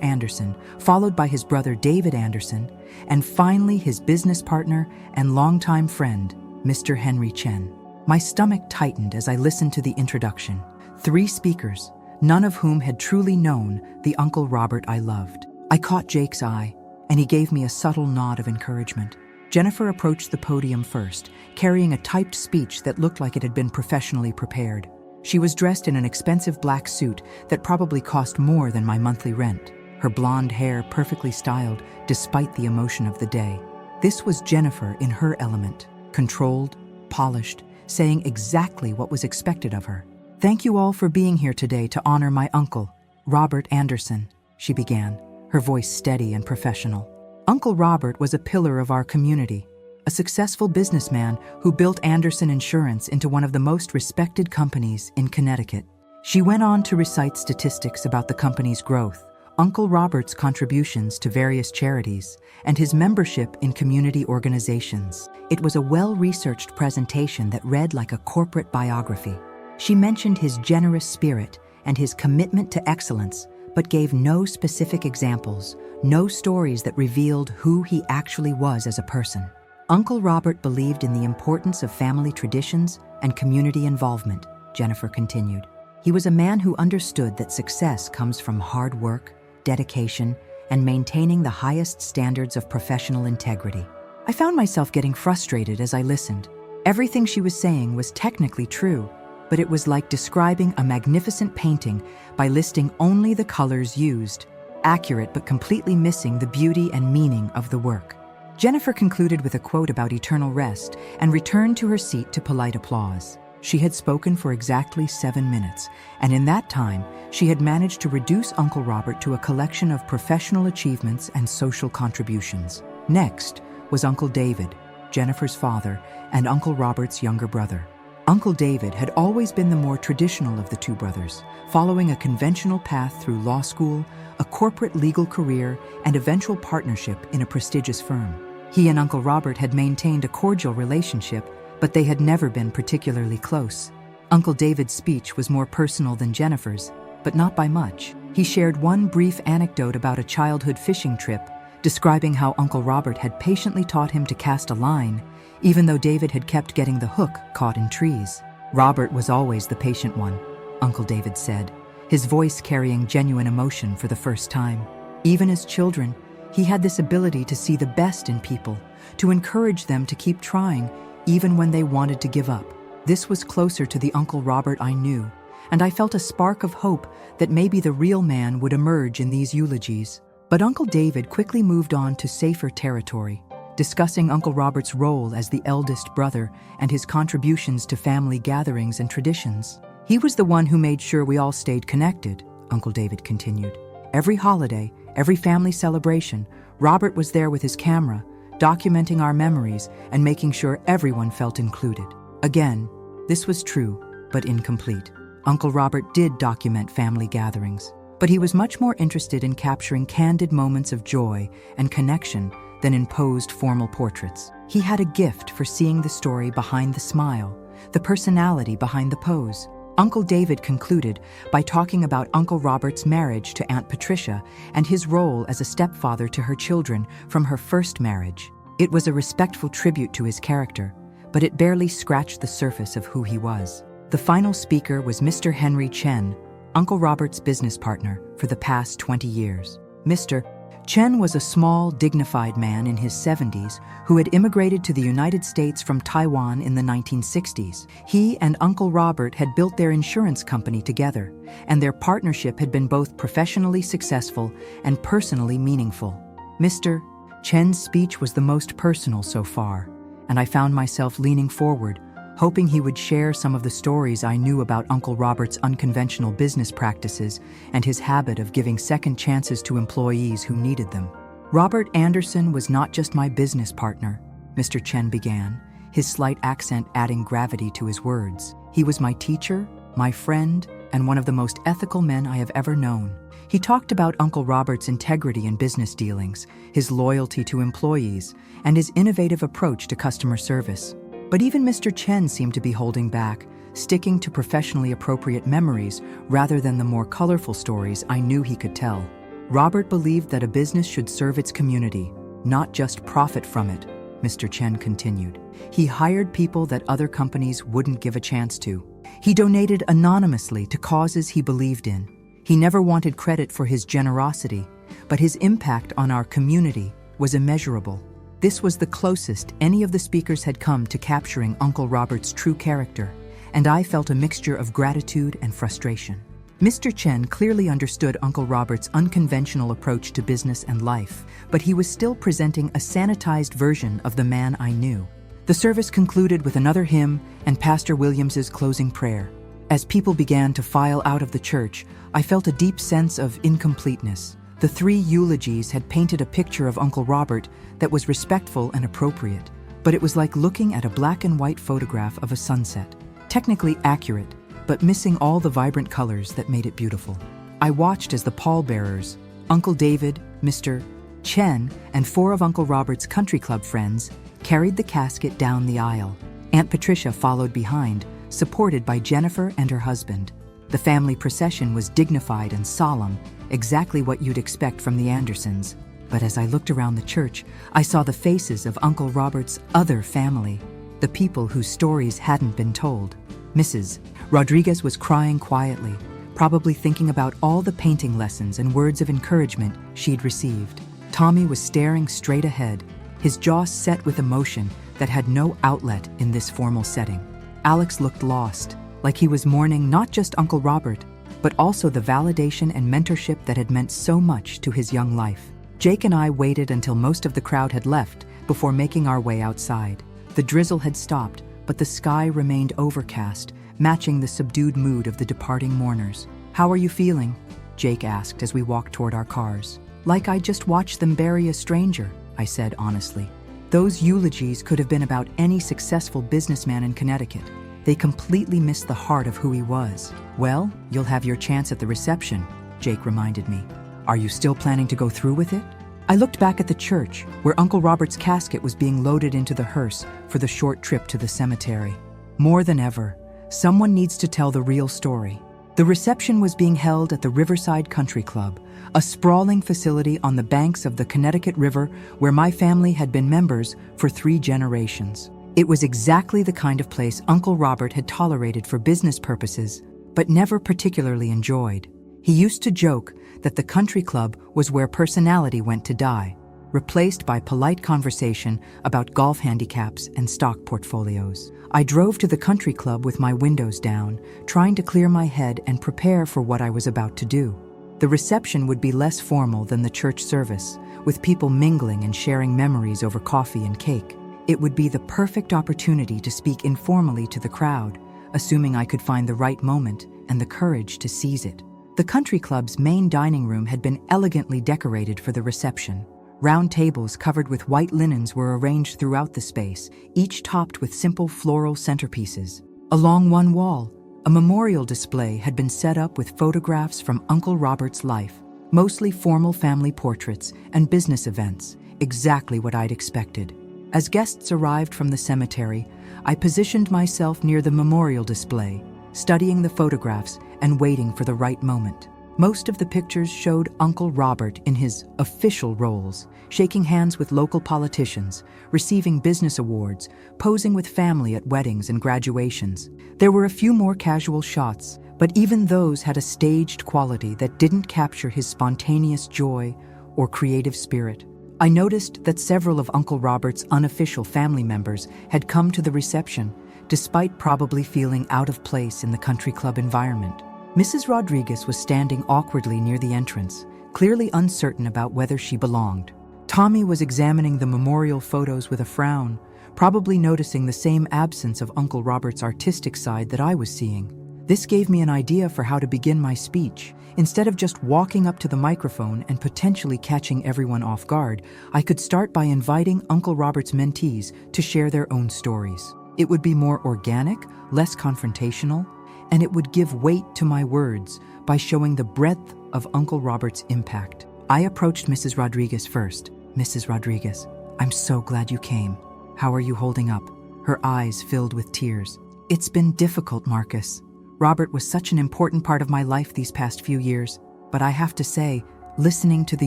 Speaker 1: Anderson, followed by his brother David Anderson, and finally his business partner and longtime friend, Mr. Henry Chen. My stomach tightened as I listened to the introduction. 3 speakers, none of whom had truly known the Uncle Robert I loved. I caught Jake's eye, and he gave me a subtle nod of encouragement. Jennifer approached the podium first, carrying a typed speech that looked like it had been professionally prepared. She was dressed in an expensive black suit that probably cost more than my monthly rent, her blonde hair perfectly styled despite the emotion of the day. This was Jennifer in her element, controlled, polished, saying exactly what was expected of her. "Thank you all for being here today to honor my uncle, Robert Anderson," she began, her voice steady and professional. Uncle Robert was a pillar of our community, a successful businessman who built Anderson Insurance into one of the most respected companies in Connecticut. She went on to recite statistics about the company's growth, Uncle Robert's contributions to various charities, and his membership in community organizations. It was a well-researched presentation that read like a corporate biography. She mentioned his generous spirit and his commitment to excellence, but gave no specific examples, no stories that revealed who he actually was as a person. Uncle Robert believed in the importance of family traditions and community involvement, Jennifer continued. He was a man who understood that success comes from hard work, dedication, and maintaining the highest standards of professional integrity. I found myself getting frustrated as I listened. Everything she was saying was technically true, but it was like describing a magnificent painting by listing only the colors used, accurate but completely missing the beauty and meaning of the work. Jennifer concluded with a quote about eternal rest and returned to her seat to polite applause. She had spoken for exactly 7 minutes, and in that time, she had managed to reduce Uncle Robert to a collection of professional achievements and social contributions. Next was Uncle David, Jennifer's father, and Uncle Robert's younger brother. Uncle David had always been the more traditional of the 2 brothers, following a conventional path through law school, a corporate legal career, and eventual partnership in a prestigious firm. He and Uncle Robert had maintained a cordial relationship, but they had never been particularly close. Uncle David's speech was more personal than Jennifer's, but not by much. He shared one brief anecdote about a childhood fishing trip, describing how Uncle Robert had patiently taught him to cast a line, even though David had kept getting the hook caught in trees. "Robert was always the patient one," Uncle David said, his voice carrying genuine emotion for the first time. Even as children, he had this ability to see the best in people, to encourage them to keep trying, even when they wanted to give up. This was closer to the Uncle Robert I knew, and I felt a spark of hope that maybe the real man would emerge in these eulogies. But Uncle David quickly moved on to safer territory, discussing Uncle Robert's role as the eldest brother and his contributions to family gatherings and traditions. "He was the one who made sure we all stayed connected," Uncle David continued. "Every holiday, every family celebration, Robert was there with his camera, documenting our memories and making sure everyone felt included." Again, this was true, but incomplete. Uncle Robert did document family gatherings, but he was much more interested in capturing candid moments of joy and connection than in posed formal portraits. He had a gift for seeing the story behind the smile, the personality behind the pose. Uncle David concluded by talking about Uncle Robert's marriage to Aunt Patricia and his role as a stepfather to her children from her first marriage. It was a respectful tribute to his character, but it barely scratched the surface of who he was. The final speaker was Mr. Henry Chen, Uncle Robert's business partner for the past 20 years. Mr. Chen was a small, dignified man in his 70s who had immigrated to the United States from Taiwan in the 1960s. He and Uncle Robert had built their insurance company together, and their partnership had been both professionally successful and personally meaningful. Mr. Chen's speech was the most personal so far, and I found myself leaning forward, hoping he would share some of the stories I knew about Uncle Robert's unconventional business practices and his habit of giving second chances to employees who needed them. "Robert Anderson was not just my business partner," Mr. Chen began, his slight accent adding gravity to his words. "He was my teacher, my friend, and one of the most ethical men I have ever known." He talked about Uncle Robert's integrity in business dealings, his loyalty to employees, and his innovative approach to customer service. But even Mr. Chen seemed to be holding back, sticking to professionally appropriate memories rather than the more colorful stories I knew he could tell. Robert believed that a business should serve its community, not just profit from it, Mr. Chen continued. He hired people that other companies wouldn't give a chance to. He donated anonymously to causes he believed in. He never wanted credit for his generosity, but his impact on our community was immeasurable. This was the closest any of the speakers had come to capturing Uncle Robert's true character, and I felt a mixture of gratitude and frustration. Mr. Chen clearly understood Uncle Robert's unconventional approach to business and life, but he was still presenting a sanitized version of the man I knew. The service concluded with another hymn and Pastor Williams's closing prayer. As people began to file out of the church, I felt a deep sense of incompleteness. The 3 eulogies had painted a picture of Uncle Robert that was respectful and appropriate, but it was like looking at a black and white photograph of a sunset. Technically accurate, but missing all the vibrant colors that made it beautiful. I watched as the pallbearers, Uncle David, Mr. Chen, and 4 of Uncle Robert's country club friends, carried the casket down the aisle. Aunt Patricia followed behind, supported by Jennifer and her husband. The family procession was dignified and solemn, exactly what you'd expect from the Andersons. But as I looked around the church, I saw the faces of Uncle Robert's other family, the people whose stories hadn't been told. Mrs. Rodriguez was crying quietly, probably thinking about all the painting lessons and words of encouragement she'd received. Tommy was staring straight ahead, his jaw set with emotion that had no outlet in this formal setting. Alex looked lost, like he was mourning not just Uncle Robert, but also the validation and mentorship that had meant so much to his young life. Jake and I waited until most of the crowd had left before making our way outside. The drizzle had stopped, but the sky remained overcast, matching the subdued mood of the departing mourners. "How are you feeling?" Jake asked as we walked toward our cars. "Like I just watched them bury a stranger," I said honestly. Those eulogies could have been about any successful businessman in Connecticut. They completely missed the heart of who he was. "Well, you'll have your chance at the reception," Jake reminded me. "Are you still planning to go through with it?" I looked back at the church, where Uncle Robert's casket was being loaded into the hearse for the short trip to the cemetery. More than ever, someone needs to tell the real story. The reception was being held at the Riverside Country Club, a sprawling facility on the banks of the Connecticut River where my family had been members for 3 generations. It was exactly the kind of place Uncle Robert had tolerated for business purposes, but never particularly enjoyed. He used to joke that the country club was where personality went to die, replaced by polite conversation about golf handicaps and stock portfolios. I drove to the country club with my windows down, trying to clear my head and prepare for what I was about to do. The reception would be less formal than the church service, with people mingling and sharing memories over coffee and cake. It would be the perfect opportunity to speak informally to the crowd, assuming I could find the right moment and the courage to seize it. The country club's main dining room had been elegantly decorated for the reception. Round tables covered with white linens were arranged throughout the space, each topped with simple floral centerpieces. Along one wall, a memorial display had been set up with photographs from Uncle Robert's life, mostly formal family portraits and business events, exactly what I'd expected. As guests arrived from the cemetery, I positioned myself near the memorial display, studying the photographs and waiting for the right moment. Most of the pictures showed Uncle Robert in his official roles, shaking hands with local politicians, receiving business awards, posing with family at weddings and graduations. There were a few more casual shots, but even those had a staged quality that didn't capture his spontaneous joy or creative spirit. I noticed that several of Uncle Robert's unofficial family members had come to the reception, despite probably feeling out of place in the country club environment. Mrs. Rodriguez was standing awkwardly near the entrance, clearly uncertain about whether she belonged. Tommy was examining the memorial photos with a frown, probably noticing the same absence of Uncle Robert's artistic side that I was seeing. This gave me an idea for how to begin my speech. Instead of just walking up to the microphone and potentially catching everyone off guard, I could start by inviting Uncle Robert's mentees to share their own stories. It would be more organic, less confrontational, and it would give weight to my words by showing the breadth of Uncle Robert's impact. I approached Mrs. Rodriguez first. "Mrs. Rodriguez, I'm so glad you came. How are you holding up?" Her eyes filled with tears. It's been difficult, Marcus. Robert was such an important part of my life these past few years, but I have to say, listening to the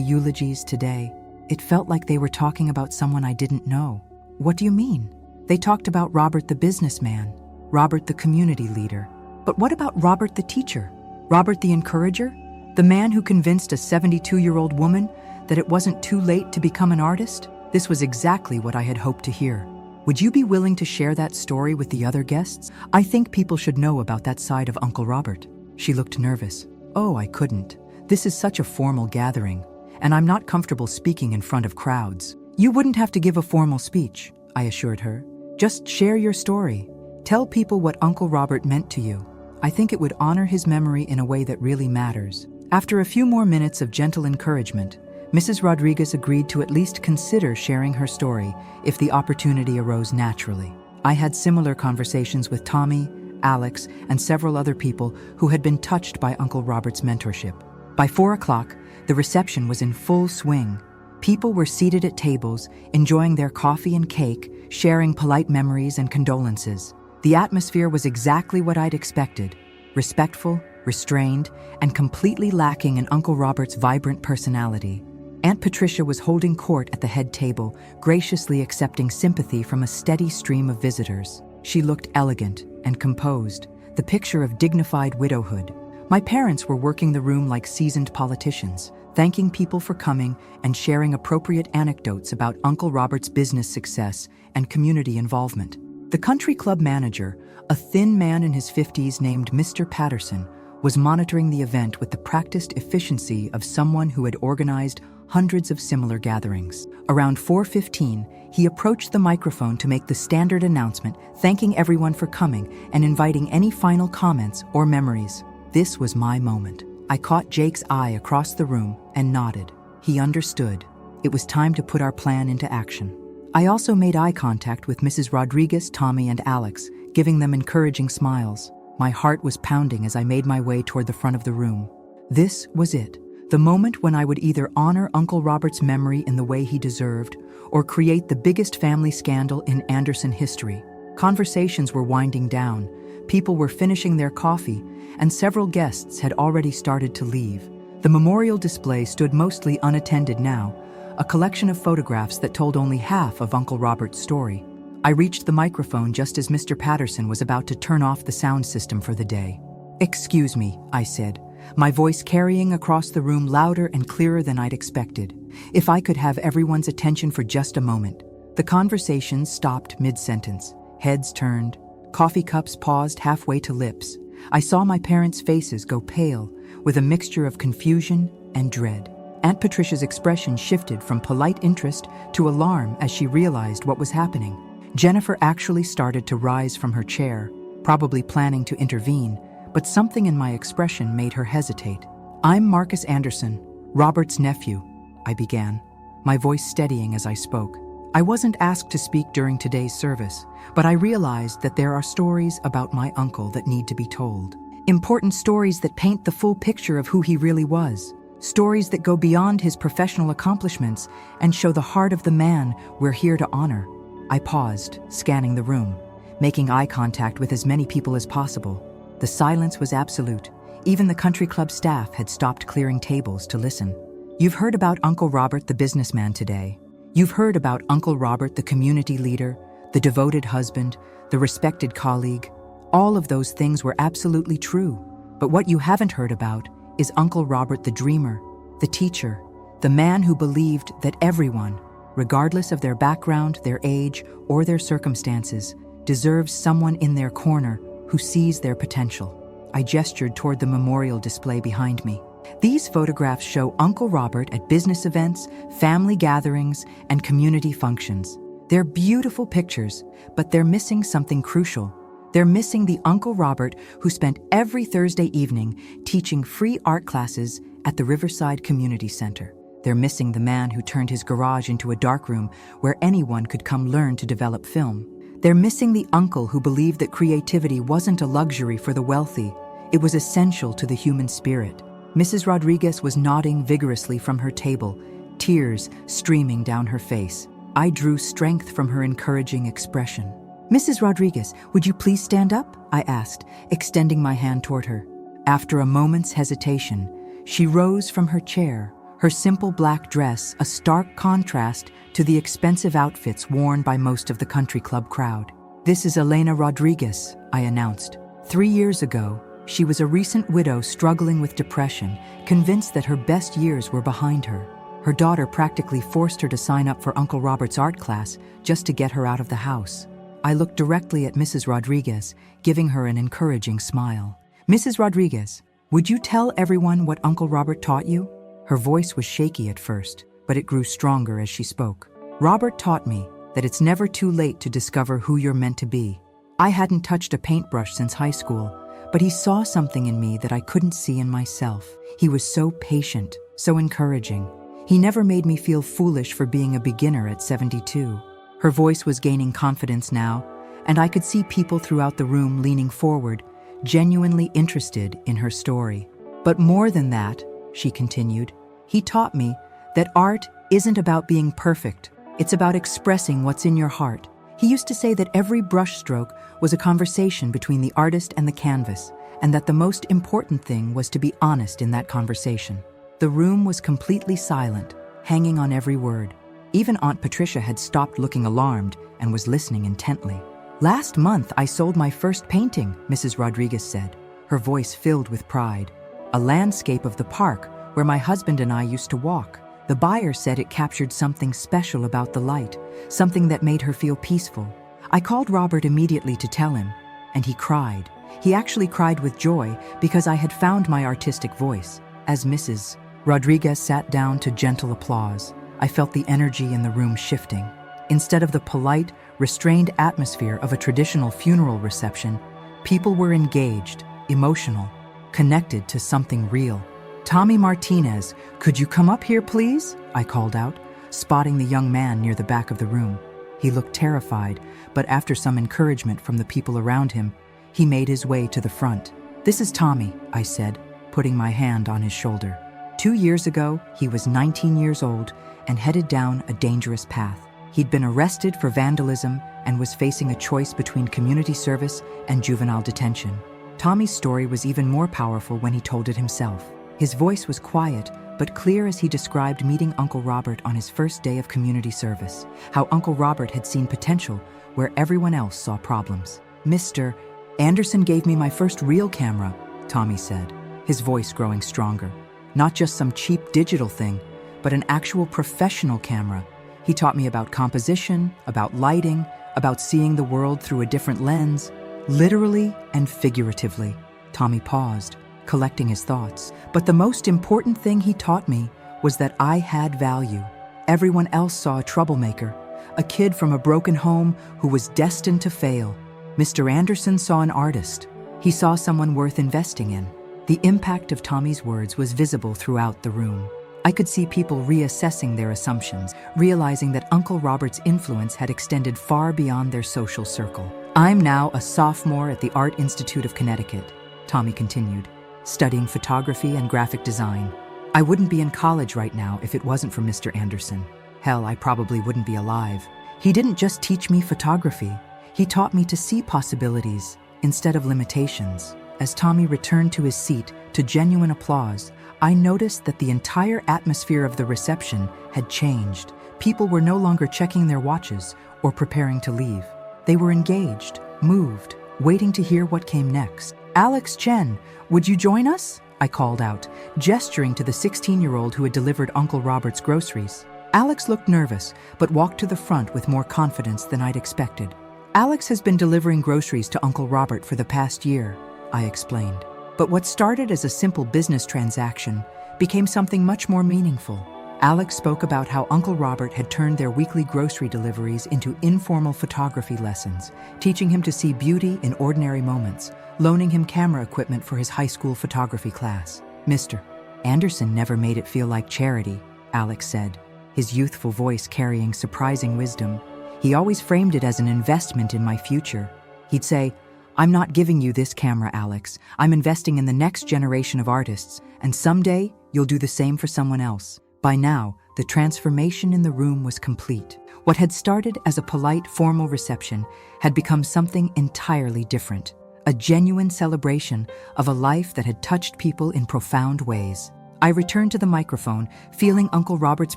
Speaker 1: eulogies today, it felt like they were talking about someone I didn't know. What do you mean? They talked about Robert the businessman, Robert the community leader. But what about Robert the teacher? Robert the encourager? The man who convinced a 72-year-old woman that it wasn't too late to become an artist? This was exactly what I had hoped to hear. Would you be willing to share that story with the other guests? I think people should know about that side of Uncle Robert. She looked nervous. Oh, I couldn't. This is such a formal gathering, and I'm not comfortable speaking in front of crowds. You wouldn't have to give a formal speech, I assured her. Just share your story. Tell people what Uncle Robert meant to you. I think it would honor his memory in a way that really matters. After a few more minutes of gentle encouragement, Mrs. Rodriguez agreed to at least consider sharing her story if the opportunity arose naturally. I had similar conversations with Tommy, Alex, and several other people who had been touched by Uncle Robert's mentorship. By 4 o'clock, the reception was in full swing. People were seated at tables, enjoying their coffee and cake, sharing polite memories and condolences. The atmosphere was exactly what I'd expected: respectful, restrained, and completely lacking in Uncle Robert's vibrant personality. Aunt Patricia was holding court at the head table, graciously accepting sympathy from a steady stream of visitors. She looked elegant and composed, the picture of dignified widowhood. My parents were working the room like seasoned politicians, thanking people for coming and sharing appropriate anecdotes about Uncle Robert's business success and community involvement. The country club manager, a thin man in his 50s named Mr. Patterson, was monitoring the event with the practiced efficiency of someone who had organized hundreds of similar gatherings. Around 4:15, he approached the microphone to make the standard announcement, thanking everyone for coming and inviting any final comments or memories. This was my moment. I caught Jake's eye across the room and nodded. He understood. It was time to put our plan into action. I also made eye contact with Mrs. Rodriguez, Tommy, and Alex, giving them encouraging smiles. My heart was pounding as I made my way toward the front of the room. This was it. The moment when I would either honor Uncle Robert's memory in the way he deserved or create the biggest family scandal in Anderson history. Conversations were winding down, people were finishing their coffee, and several guests had already started to leave. The memorial display stood mostly unattended now, a collection of photographs that told only half of Uncle Robert's story. I reached the microphone just as Mr. Patterson was about to turn off the sound system for the day. "Excuse me," I said, my voice carrying across the room louder and clearer than I'd expected. If I could have everyone's attention for just a moment. The conversation stopped mid-sentence. Heads turned. Coffee cups paused halfway to lips. I saw my parents' faces go pale, with a mixture of confusion and dread. Aunt Patricia's expression shifted from polite interest to alarm as she realized what was happening. Jennifer actually started to rise from her chair, probably planning to intervene, but something in my expression made her hesitate. "I'm Marcus Anderson, Robert's nephew," I began, my voice steadying as I spoke. I wasn't asked to speak during today's service, but I realized that there are stories about my uncle that need to be told. Important stories that paint the full picture of who he really was. Stories that go beyond his professional accomplishments and show the heart of the man we're here to honor. I paused, scanning the room, making eye contact with as many people as possible. The silence was absolute. Even the country club staff had stopped clearing tables to listen. You've heard about Uncle Robert the businessman today. You've heard about Uncle Robert the community leader, the devoted husband, the respected colleague. All of those things were absolutely true. But what you haven't heard about is Uncle Robert the dreamer, the teacher, the man who believed that everyone, regardless of their background, their age, or their circumstances, deserves someone in their corner who sees their potential. I gestured toward the memorial display behind me. These photographs show Uncle Robert at business events, family gatherings, and community functions. They're beautiful pictures, but they're missing something crucial. They're missing the Uncle Robert who spent every Thursday evening teaching free art classes at the Riverside Community Center. They're missing the man who turned his garage into a darkroom where anyone could come learn to develop film. They're missing the uncle who believed that creativity wasn't a luxury for the wealthy. It was essential to the human spirit. Mrs. Rodriguez was nodding vigorously from her table, tears streaming down her face. I drew strength from her encouraging expression. Mrs. Rodriguez, would you please stand up? I asked, extending my hand toward her. After a moment's hesitation, she rose from her chair, her simple black dress a stark contrast to the expensive outfits worn by most of the country club crowd. This is Elena Rodriguez, I announced. 3 years ago, she was a recent widow struggling with depression, convinced that her best years were behind her. Her daughter practically forced her to sign up for Uncle Robert's art class just to get her out of the house. I looked directly at Mrs. Rodriguez, giving her an encouraging smile. Mrs. Rodriguez, would you tell everyone what Uncle Robert taught you? Her voice was shaky at first, but it grew stronger as she spoke. Robert taught me that it's never too late to discover who you're meant to be. I hadn't touched a paintbrush since high school, but he saw something in me that I couldn't see in myself. He was so patient, so encouraging. He never made me feel foolish for being a beginner at 72. Her voice was gaining confidence now, and I could see people throughout the room leaning forward, genuinely interested in her story. But more than that, she continued, he taught me that art isn't about being perfect. It's about expressing what's in your heart. He used to say that every brushstroke was a conversation between the artist and the canvas, and that the most important thing was to be honest in that conversation. The room was completely silent, hanging on every word. Even Aunt Patricia had stopped looking alarmed and was listening intently. Last month, I sold my first painting, Mrs. Rodriguez said, her voice filled with pride. A landscape of the park where my husband and I used to walk. The buyer said it captured something special about the light, something that made her feel peaceful. I called Robert immediately to tell him, and he cried. He actually cried with joy because I had found my artistic voice. As Mrs. Rodriguez sat down to gentle applause, I felt the energy in the room shifting. Instead of the polite, restrained atmosphere of a traditional funeral reception, people were engaged, emotional, connected to something real. Tommy Martinez, could you come up here, please? I called out, spotting the young man near the back of the room. He looked terrified, but after some encouragement from the people around him, he made his way to the front. This is Tommy, I said, putting my hand on his shoulder. 2 years ago, he was 19 years old and headed down a dangerous path. He'd been arrested for vandalism and was facing a choice between community service and juvenile detention. Tommy's story was even more powerful when he told it himself. His voice was quiet, but clear as he described meeting Uncle Robert on his first day of community service, how Uncle Robert had seen potential where everyone else saw problems. Mr. Anderson gave me my first real camera, Tommy said, his voice growing stronger. Not just some cheap digital thing, but an actual professional camera. He taught me about composition, about lighting, about seeing the world through a different lens, literally and figuratively. Tommy paused, collecting his thoughts. But the most important thing he taught me was that I had value. Everyone else saw a troublemaker, a kid from a broken home who was destined to fail. Mr. Anderson saw an artist. He saw someone worth investing in. The impact of Tommy's words was visible throughout the room. I could see people reassessing their assumptions, realizing that Uncle Robert's influence had extended far beyond their social circle. I'm now a sophomore at the Art Institute of Connecticut, Tommy continued, studying photography and graphic design. I wouldn't be in college right now if it wasn't for Mr. Anderson. Hell, I probably wouldn't be alive. He didn't just teach me photography. He taught me to see possibilities instead of limitations. As Tommy returned to his seat to genuine applause, I noticed that the entire atmosphere of the reception had changed. People were no longer checking their watches or preparing to leave. They were engaged, moved, waiting to hear what came next. Alex Chen, would you join us? I called out, gesturing to the 16-year-old who had delivered Uncle Robert's groceries. Alex looked nervous, but walked to the front with more confidence than I'd expected. Alex has been delivering groceries to Uncle Robert for the past year, I explained. But what started as a simple business transaction became something much more meaningful. Alex spoke about how Uncle Robert had turned their weekly grocery deliveries into informal photography lessons, teaching him to see beauty in ordinary moments, loaning him camera equipment for his high school photography class. Mr. Anderson never made it feel like charity, Alex said, his youthful voice carrying surprising wisdom. He always framed it as an investment in my future. He'd say, I'm not giving you this camera, Alex. I'm investing in the next generation of artists, and someday you'll do the same for someone else. By now, the transformation in the room was complete. What had started as a polite, formal reception had become something entirely different, a genuine celebration of a life that had touched people in profound ways. I returned to the microphone, feeling Uncle Robert's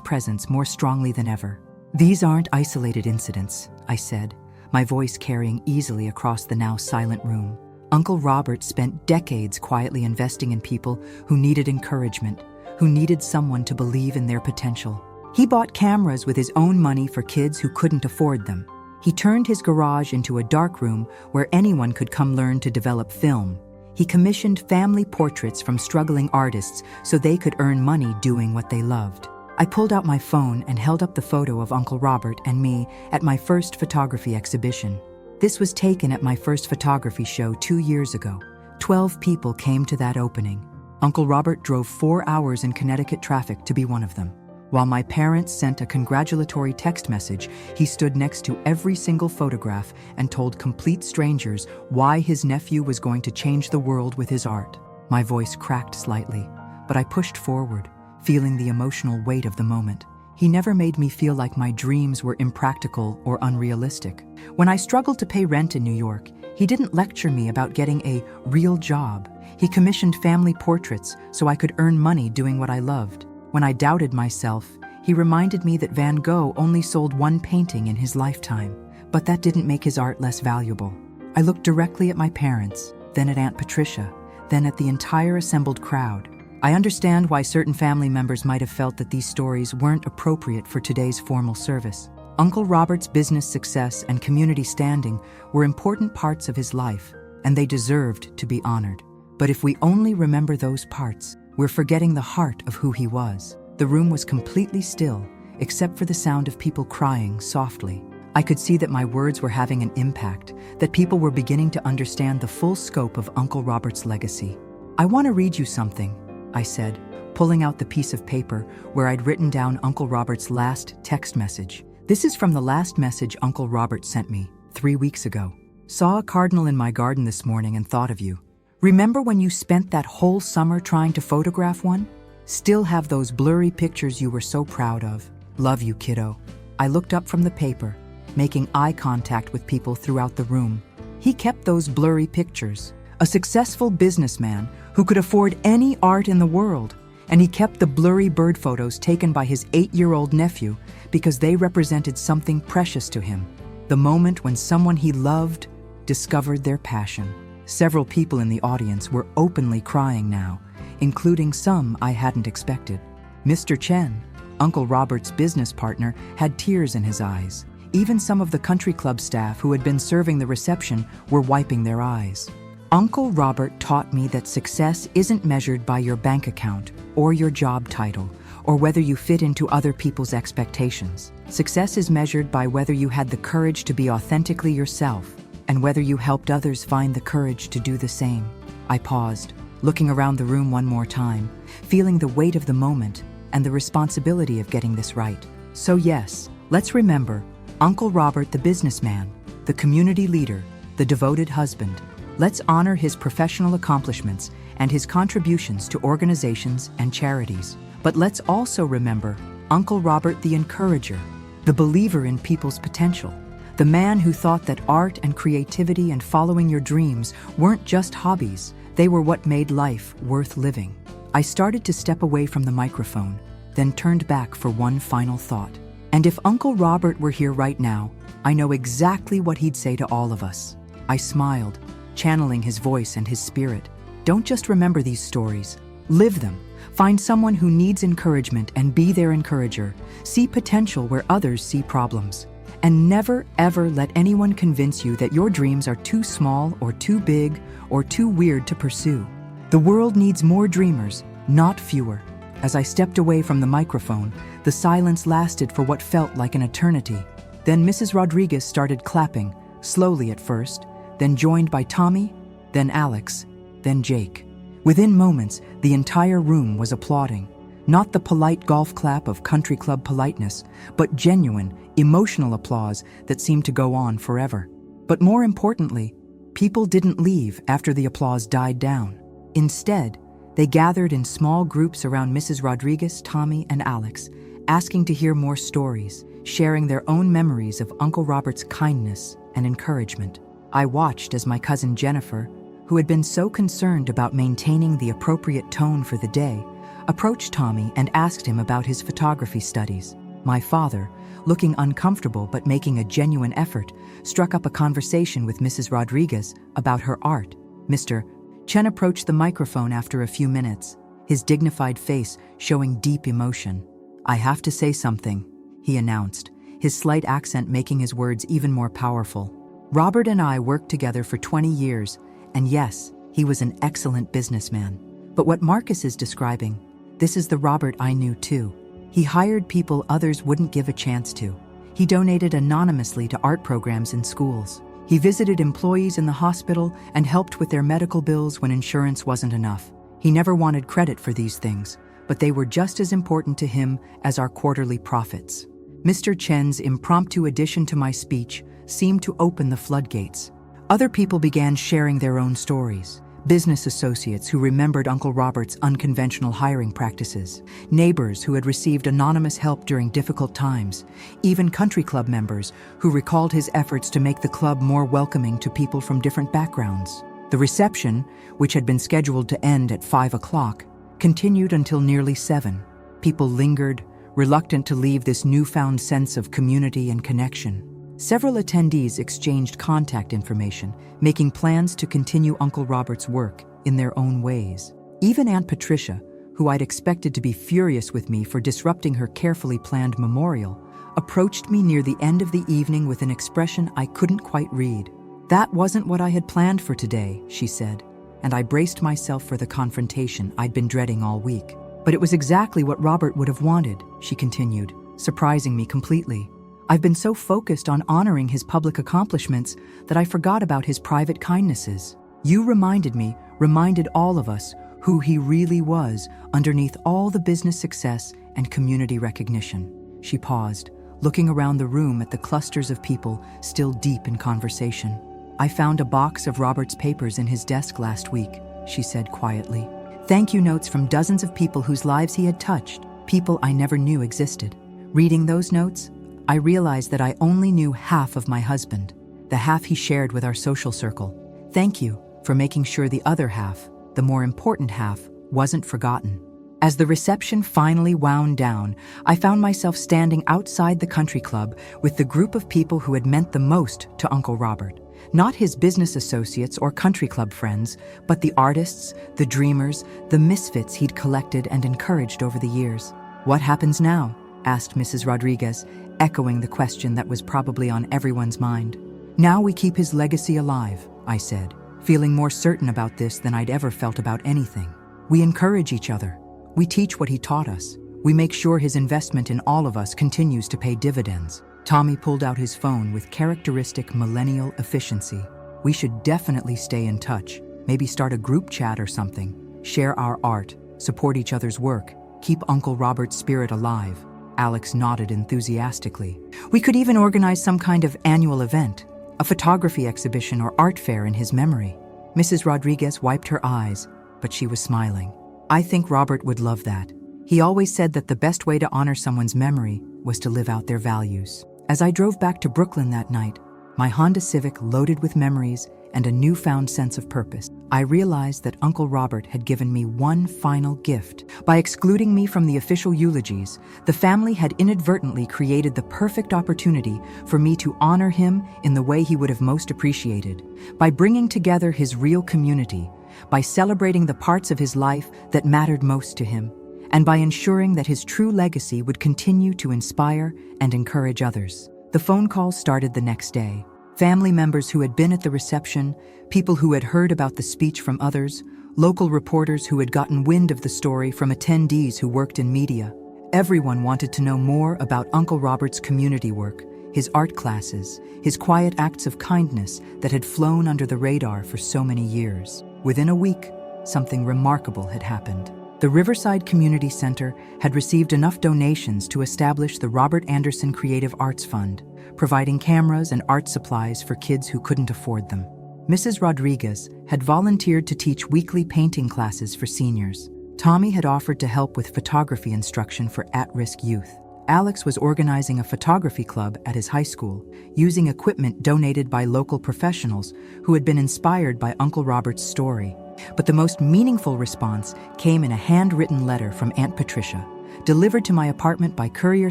Speaker 1: presence more strongly than ever. "These aren't isolated incidents," I said, my voice carrying easily across the now silent room. Uncle Robert spent decades quietly investing in people who needed encouragement, who needed someone to believe in their potential. He bought cameras with his own money for kids who couldn't afford them. He turned his garage into a dark room where anyone could come learn to develop film. He commissioned family portraits from struggling artists so they could earn money doing what they loved. I pulled out my phone and held up the photo of Uncle Robert and me at my first photography exhibition. This was taken at my first photography show 2 years ago. 12 people came to that opening. Uncle Robert drove 4 hours in Connecticut traffic to be one of them. While my parents sent a congratulatory text message, he stood next to every single photograph and told complete strangers why his nephew was going to change the world with his art. My voice cracked slightly, but I pushed forward, feeling the emotional weight of the moment. He never made me feel like my dreams were impractical or unrealistic. When I struggled to pay rent in New York, he didn't lecture me about getting a real job. He commissioned family portraits so I could earn money doing what I loved. When I doubted myself, he reminded me that Van Gogh only sold 1 painting in his lifetime, but that didn't make his art less valuable. I looked directly at my parents, then at Aunt Patricia, then at the entire assembled crowd. I understand why certain family members might have felt that these stories weren't appropriate for today's formal service. Uncle Robert's business success and community standing were important parts of his life, and they deserved to be honored. But if we only remember those parts, we're forgetting the heart of who he was. The room was completely still, except for the sound of people crying softly. I could see that my words were having an impact, that people were beginning to understand the full scope of Uncle Robert's legacy. "I want to read you something," I said, pulling out the piece of paper where I'd written down Uncle Robert's last text message. "This is from the last message Uncle Robert sent me 3 weeks ago. Saw a cardinal in my garden this morning and thought of you. Remember when you spent that whole summer trying to photograph one? Still have those blurry pictures you were so proud of. Love you, kiddo." I looked up from the paper, making eye contact with people throughout the room. He kept those blurry pictures. A successful businessman who could afford any art in the world. And he kept the blurry bird photos taken by his 8-year-old nephew because they represented something precious to him. The moment when someone he loved discovered their passion. Several people in the audience were openly crying now, including some I hadn't expected. Mr. Chen, Uncle Robert's business partner, had tears in his eyes. Even some of the country club staff who had been serving the reception were wiping their eyes. Uncle Robert taught me that success isn't measured by your bank account or your job title or whether you fit into other people's expectations. Success is measured by whether you had the courage to be authentically yourself and whether you helped others find the courage to do the same. I paused, looking around the room one more time, feeling the weight of the moment and the responsibility of getting this right. So yes, let's remember Uncle Robert the businessman, the community leader, the devoted husband. Let's honor his professional accomplishments and his contributions to organizations and charities. But let's also remember Uncle Robert the encourager, the believer in people's potential, the man who thought that art and creativity and following your dreams weren't just hobbies, they were what made life worth living. I started to step away from the microphone, then turned back for one final thought. And if Uncle Robert were here right now, I know exactly what he'd say to all of us. I smiled, channeling his voice and his spirit. Don't just remember these stories, live them. Find someone who needs encouragement and be their encourager. See potential where others see problems. And never, ever let anyone convince you that your dreams are too small or too big or too weird to pursue. The world needs more dreamers, not fewer. As I stepped away from the microphone, the silence lasted for what felt like an eternity. Then Mrs. Rodriguez started clapping, slowly at first, then joined by Tommy, then Alex, then Jake. Within moments, the entire room was applauding. Not the polite golf clap of country club politeness, but genuine, emotional applause that seemed to go on forever. But more importantly, people didn't leave after the applause died down. Instead, they gathered in small groups around Mrs. Rodriguez, Tommy, and Alex, asking to hear more stories, sharing their own memories of Uncle Robert's kindness and encouragement. I watched as my cousin Jennifer, who had been so concerned about maintaining the appropriate tone for the day, approached Tommy and asked him about his photography studies. My father, looking uncomfortable but making a genuine effort, struck up a conversation with Mrs. Rodriguez about her art. Mr. Chen approached the microphone after a few minutes, his dignified face showing deep emotion. "I have to say something," he announced, his slight accent making his words even more powerful. "Robert and I worked together for 20 years, and yes, he was an excellent businessman. But what Marcus is describing, this is the Robert I knew too. He hired people others wouldn't give a chance to. He donated anonymously to art programs in schools. He visited employees in the hospital and helped with their medical bills when insurance wasn't enough. He never wanted credit for these things, but they were just as important to him as our quarterly profits." Mr. Chen's impromptu addition to my speech seemed to open the floodgates. Other people began sharing their own stories. Business associates who remembered Uncle Robert's unconventional hiring practices, neighbors who had received anonymous help during difficult times, even country club members who recalled his efforts to make the club more welcoming to people from different backgrounds. The reception, which had been scheduled to end at 5 o'clock, continued until nearly 7. People lingered, reluctant to leave this newfound sense of community and connection. Several attendees exchanged contact information, making plans to continue Uncle Robert's work in their own ways. Even Aunt Patricia, who I'd expected to be furious with me for disrupting her carefully planned memorial, approached me near the end of the evening with an expression I couldn't quite read. "That wasn't what I had planned for today," she said, and I braced myself for the confrontation I'd been dreading all week. "But it was exactly what Robert would have wanted," she continued, surprising me completely. "I've been so focused on honoring his public accomplishments that I forgot about his private kindnesses. You reminded all of us who he really was underneath all the business success and community recognition." She paused, looking around the room at the clusters of people still deep in conversation. "I found a box of Robert's papers in his desk last week," she said quietly. "Thank you notes from dozens of people whose lives he had touched, people I never knew existed. Reading those notes, I realized that I only knew half of my husband, the half he shared with our social circle. Thank you for making sure the other half, the more important half, wasn't forgotten." As the reception finally wound down, I found myself standing outside the country club with the group of people who had meant the most to Uncle Robert. Not his business associates or country club friends, but the artists, the dreamers, the misfits he'd collected and encouraged over the years. "What happens now?" asked Mrs. Rodriguez, echoing the question that was probably on everyone's mind. "Now we keep his legacy alive," I said, feeling more certain about this than I'd ever felt about anything. "We encourage each other. We teach what he taught us. We make sure his investment in all of us continues to pay dividends." Tommy pulled out his phone with characteristic millennial efficiency. "We should definitely stay in touch. Maybe start a group chat or something. Share our art, support each other's work, keep Uncle Robert's spirit alive." Alex nodded enthusiastically. "We could even organize some kind of annual event, a photography exhibition or art fair in his memory." Mrs. Rodriguez wiped her eyes, but she was smiling. "I think Robert would love that. He always said that the best way to honor someone's memory was to live out their values." As I drove back to Brooklyn that night, my Honda Civic loaded with memories and a newfound sense of purpose, I realized that Uncle Robert had given me one final gift. By excluding me from the official eulogies, the family had inadvertently created the perfect opportunity for me to honor him in the way he would have most appreciated. By bringing together his real community, by celebrating the parts of his life that mattered most to him, and by ensuring that his true legacy would continue to inspire and encourage others. The phone calls started the next day. Family members who had been at the reception, people who had heard about the speech from others, local reporters who had gotten wind of the story from attendees who worked in media. Everyone wanted to know more about Uncle Robert's community work, his art classes, his quiet acts of kindness that had flown under the radar for so many years. Within a week, something remarkable had happened. The Riverside Community Center had received enough donations to establish the Robert Anderson Creative Arts Fund, providing cameras and art supplies for kids who couldn't afford them. Mrs. Rodriguez had volunteered to teach weekly painting classes for seniors. Tommy had offered to help with photography instruction for at-risk youth. Alex was organizing a photography club at his high school, using equipment donated by local professionals who had been inspired by Uncle Robert's story. But the most meaningful response came in a handwritten letter from Aunt Patricia, delivered to my apartment by courier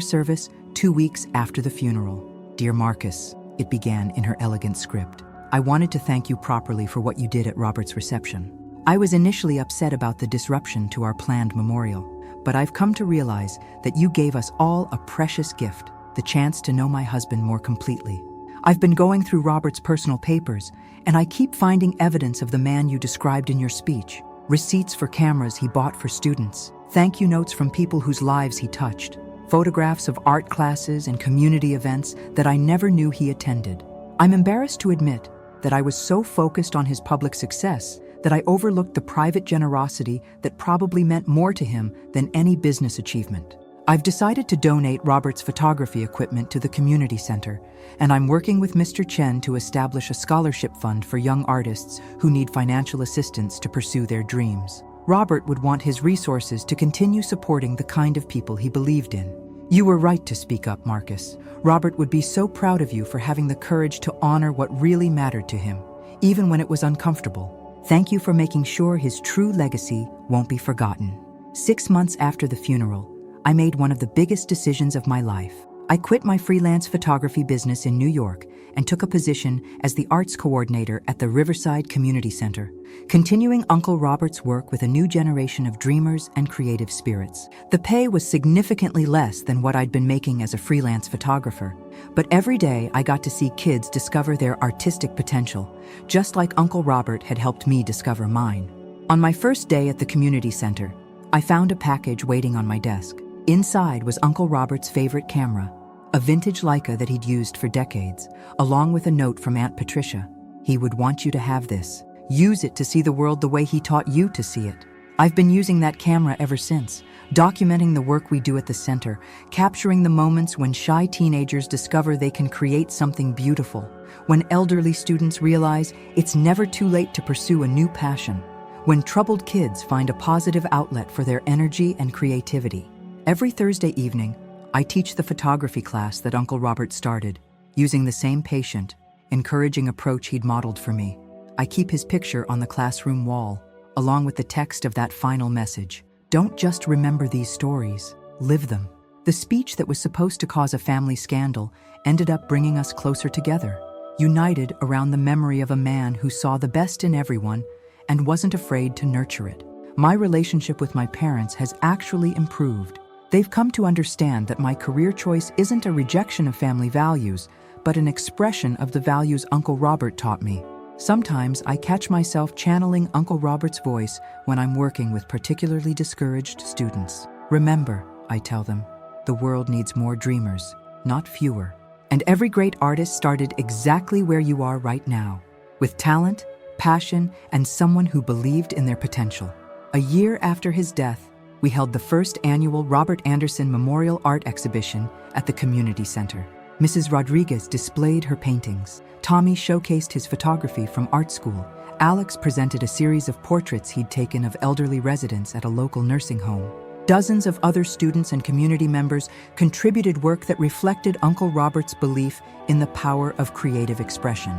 Speaker 1: service 2 weeks after the funeral. "Dear Marcus," it began in her elegant script, "I wanted to thank you properly for what you did at Robert's reception. I was initially upset about the disruption to our planned memorial, but I've come to realize that you gave us all a precious gift, the chance to know my husband more completely. I've been going through Robert's personal papers, and I keep finding evidence of the man you described in your speech. Receipts for cameras he bought for students, thank you notes from people whose lives he touched, photographs of art classes and community events that I never knew he attended. I'm embarrassed to admit that I was so focused on his public success that I overlooked the private generosity that probably meant more to him than any business achievement. I've decided to donate Robert's photography equipment to the community center, and I'm working with Mr. Chen to establish a scholarship fund for young artists who need financial assistance to pursue their dreams. Robert would want his resources to continue supporting the kind of people he believed in. You were right to speak up, Marcus. Robert would be so proud of you for having the courage to honor what really mattered to him, even when it was uncomfortable. Thank you for making sure his true legacy won't be forgotten." 6 months after the funeral, I made one of the biggest decisions of my life. I quit my freelance photography business in New York and took a position as the arts coordinator at the Riverside Community Center, continuing Uncle Robert's work with a new generation of dreamers and creative spirits. The pay was significantly less than what I'd been making as a freelance photographer, but every day I got to see kids discover their artistic potential, just like Uncle Robert had helped me discover mine. On my first day at the community center, I found a package waiting on my desk. Inside was Uncle Robert's favorite camera, a vintage Leica that he'd used for decades, along with a note from Aunt Patricia. "He would want you to have this. Use it to see the world the way he taught you to see it." I've been using that camera ever since, documenting the work we do at the center, capturing the moments when shy teenagers discover they can create something beautiful, when elderly students realize it's never too late to pursue a new passion, when troubled kids find a positive outlet for their energy and creativity. Every Thursday evening, I teach the photography class that Uncle Robert started, using the same patient, encouraging approach he'd modeled for me. I keep his picture on the classroom wall, along with the text of that final message. Don't just remember these stories, live them. The speech that was supposed to cause a family scandal ended up bringing us closer together, united around the memory of a man who saw the best in everyone and wasn't afraid to nurture it. My relationship with my parents has actually improved. They've come to understand that my career choice isn't a rejection of family values, but an expression of the values Uncle Robert taught me. Sometimes I catch myself channeling Uncle Robert's voice when I'm working with particularly discouraged students. "Remember," I tell them, "the world needs more dreamers, not fewer." And every great artist started exactly where you are right now, with talent, passion, and someone who believed in their potential. A year after his death, we held the first annual Robert Anderson Memorial Art Exhibition at the Community Center. Mrs. Rodriguez displayed her paintings. Tommy showcased his photography from art school. Alex presented a series of portraits he'd taken of elderly residents at a local nursing home. Dozens of other students and community members contributed work that reflected Uncle Robert's belief in the power of creative expression.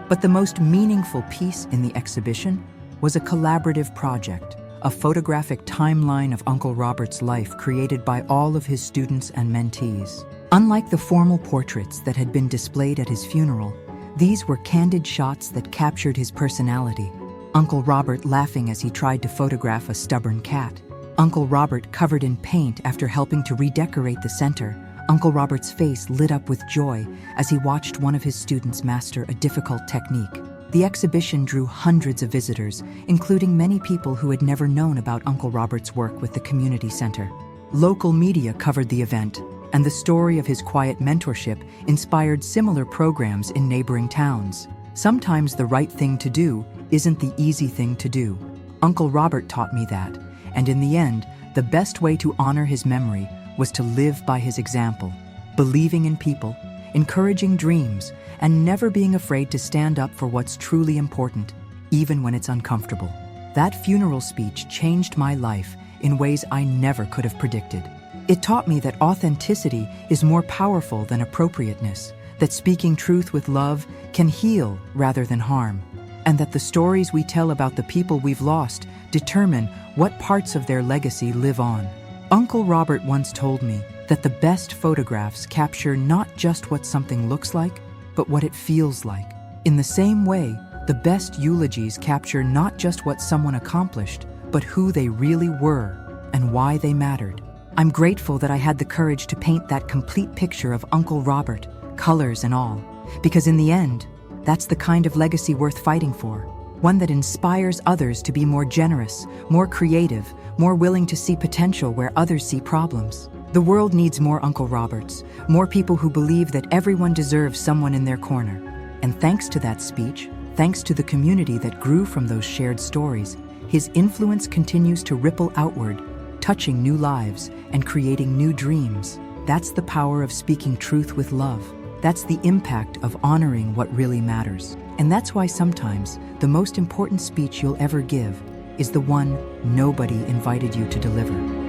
Speaker 1: But the most meaningful piece in the exhibition was a collaborative project, a photographic timeline of Uncle Robert's life created by all of his students and mentees. Unlike the formal portraits that had been displayed at his funeral, these were candid shots that captured his personality. Uncle Robert laughing as he tried to photograph a stubborn cat. Uncle Robert covered in paint after helping to redecorate the center. Uncle Robert's face lit up with joy as he watched one of his students master a difficult technique. The exhibition drew hundreds of visitors, including many people who had never known about Uncle Robert's work with the community center. Local media covered the event, and the story of his quiet mentorship inspired similar programs in neighboring towns. Sometimes the right thing to do isn't the easy thing to do. Uncle Robert taught me that, and in the end, the best way to honor his memory was to live by his example, believing in people, encouraging dreams, and never being afraid to stand up for what's truly important, even when it's uncomfortable. That funeral speech changed my life in ways I never could have predicted. It taught me that authenticity is more powerful than appropriateness, that speaking truth with love can heal rather than harm, and that the stories we tell about the people we've lost determine what parts of their legacy live on. Uncle Robert once told me that the best photographs capture not just what something looks like, but what it feels like. In the same way, the best eulogies capture not just what someone accomplished, but who they really were and why they mattered. I'm grateful that I had the courage to paint that complete picture of Uncle Robert, colors and all, because in the end, that's the kind of legacy worth fighting for, one that inspires others to be more generous, more creative, more willing to see potential where others see problems. The world needs more Uncle Roberts, more people who believe that everyone deserves someone in their corner. And thanks to that speech, thanks to the community that grew from those shared stories, his influence continues to ripple outward, touching new lives and creating new dreams. That's the power of speaking truth with love. That's the impact of honoring what really matters. And that's why sometimes the most important speech you'll ever give is the one nobody invited you to deliver.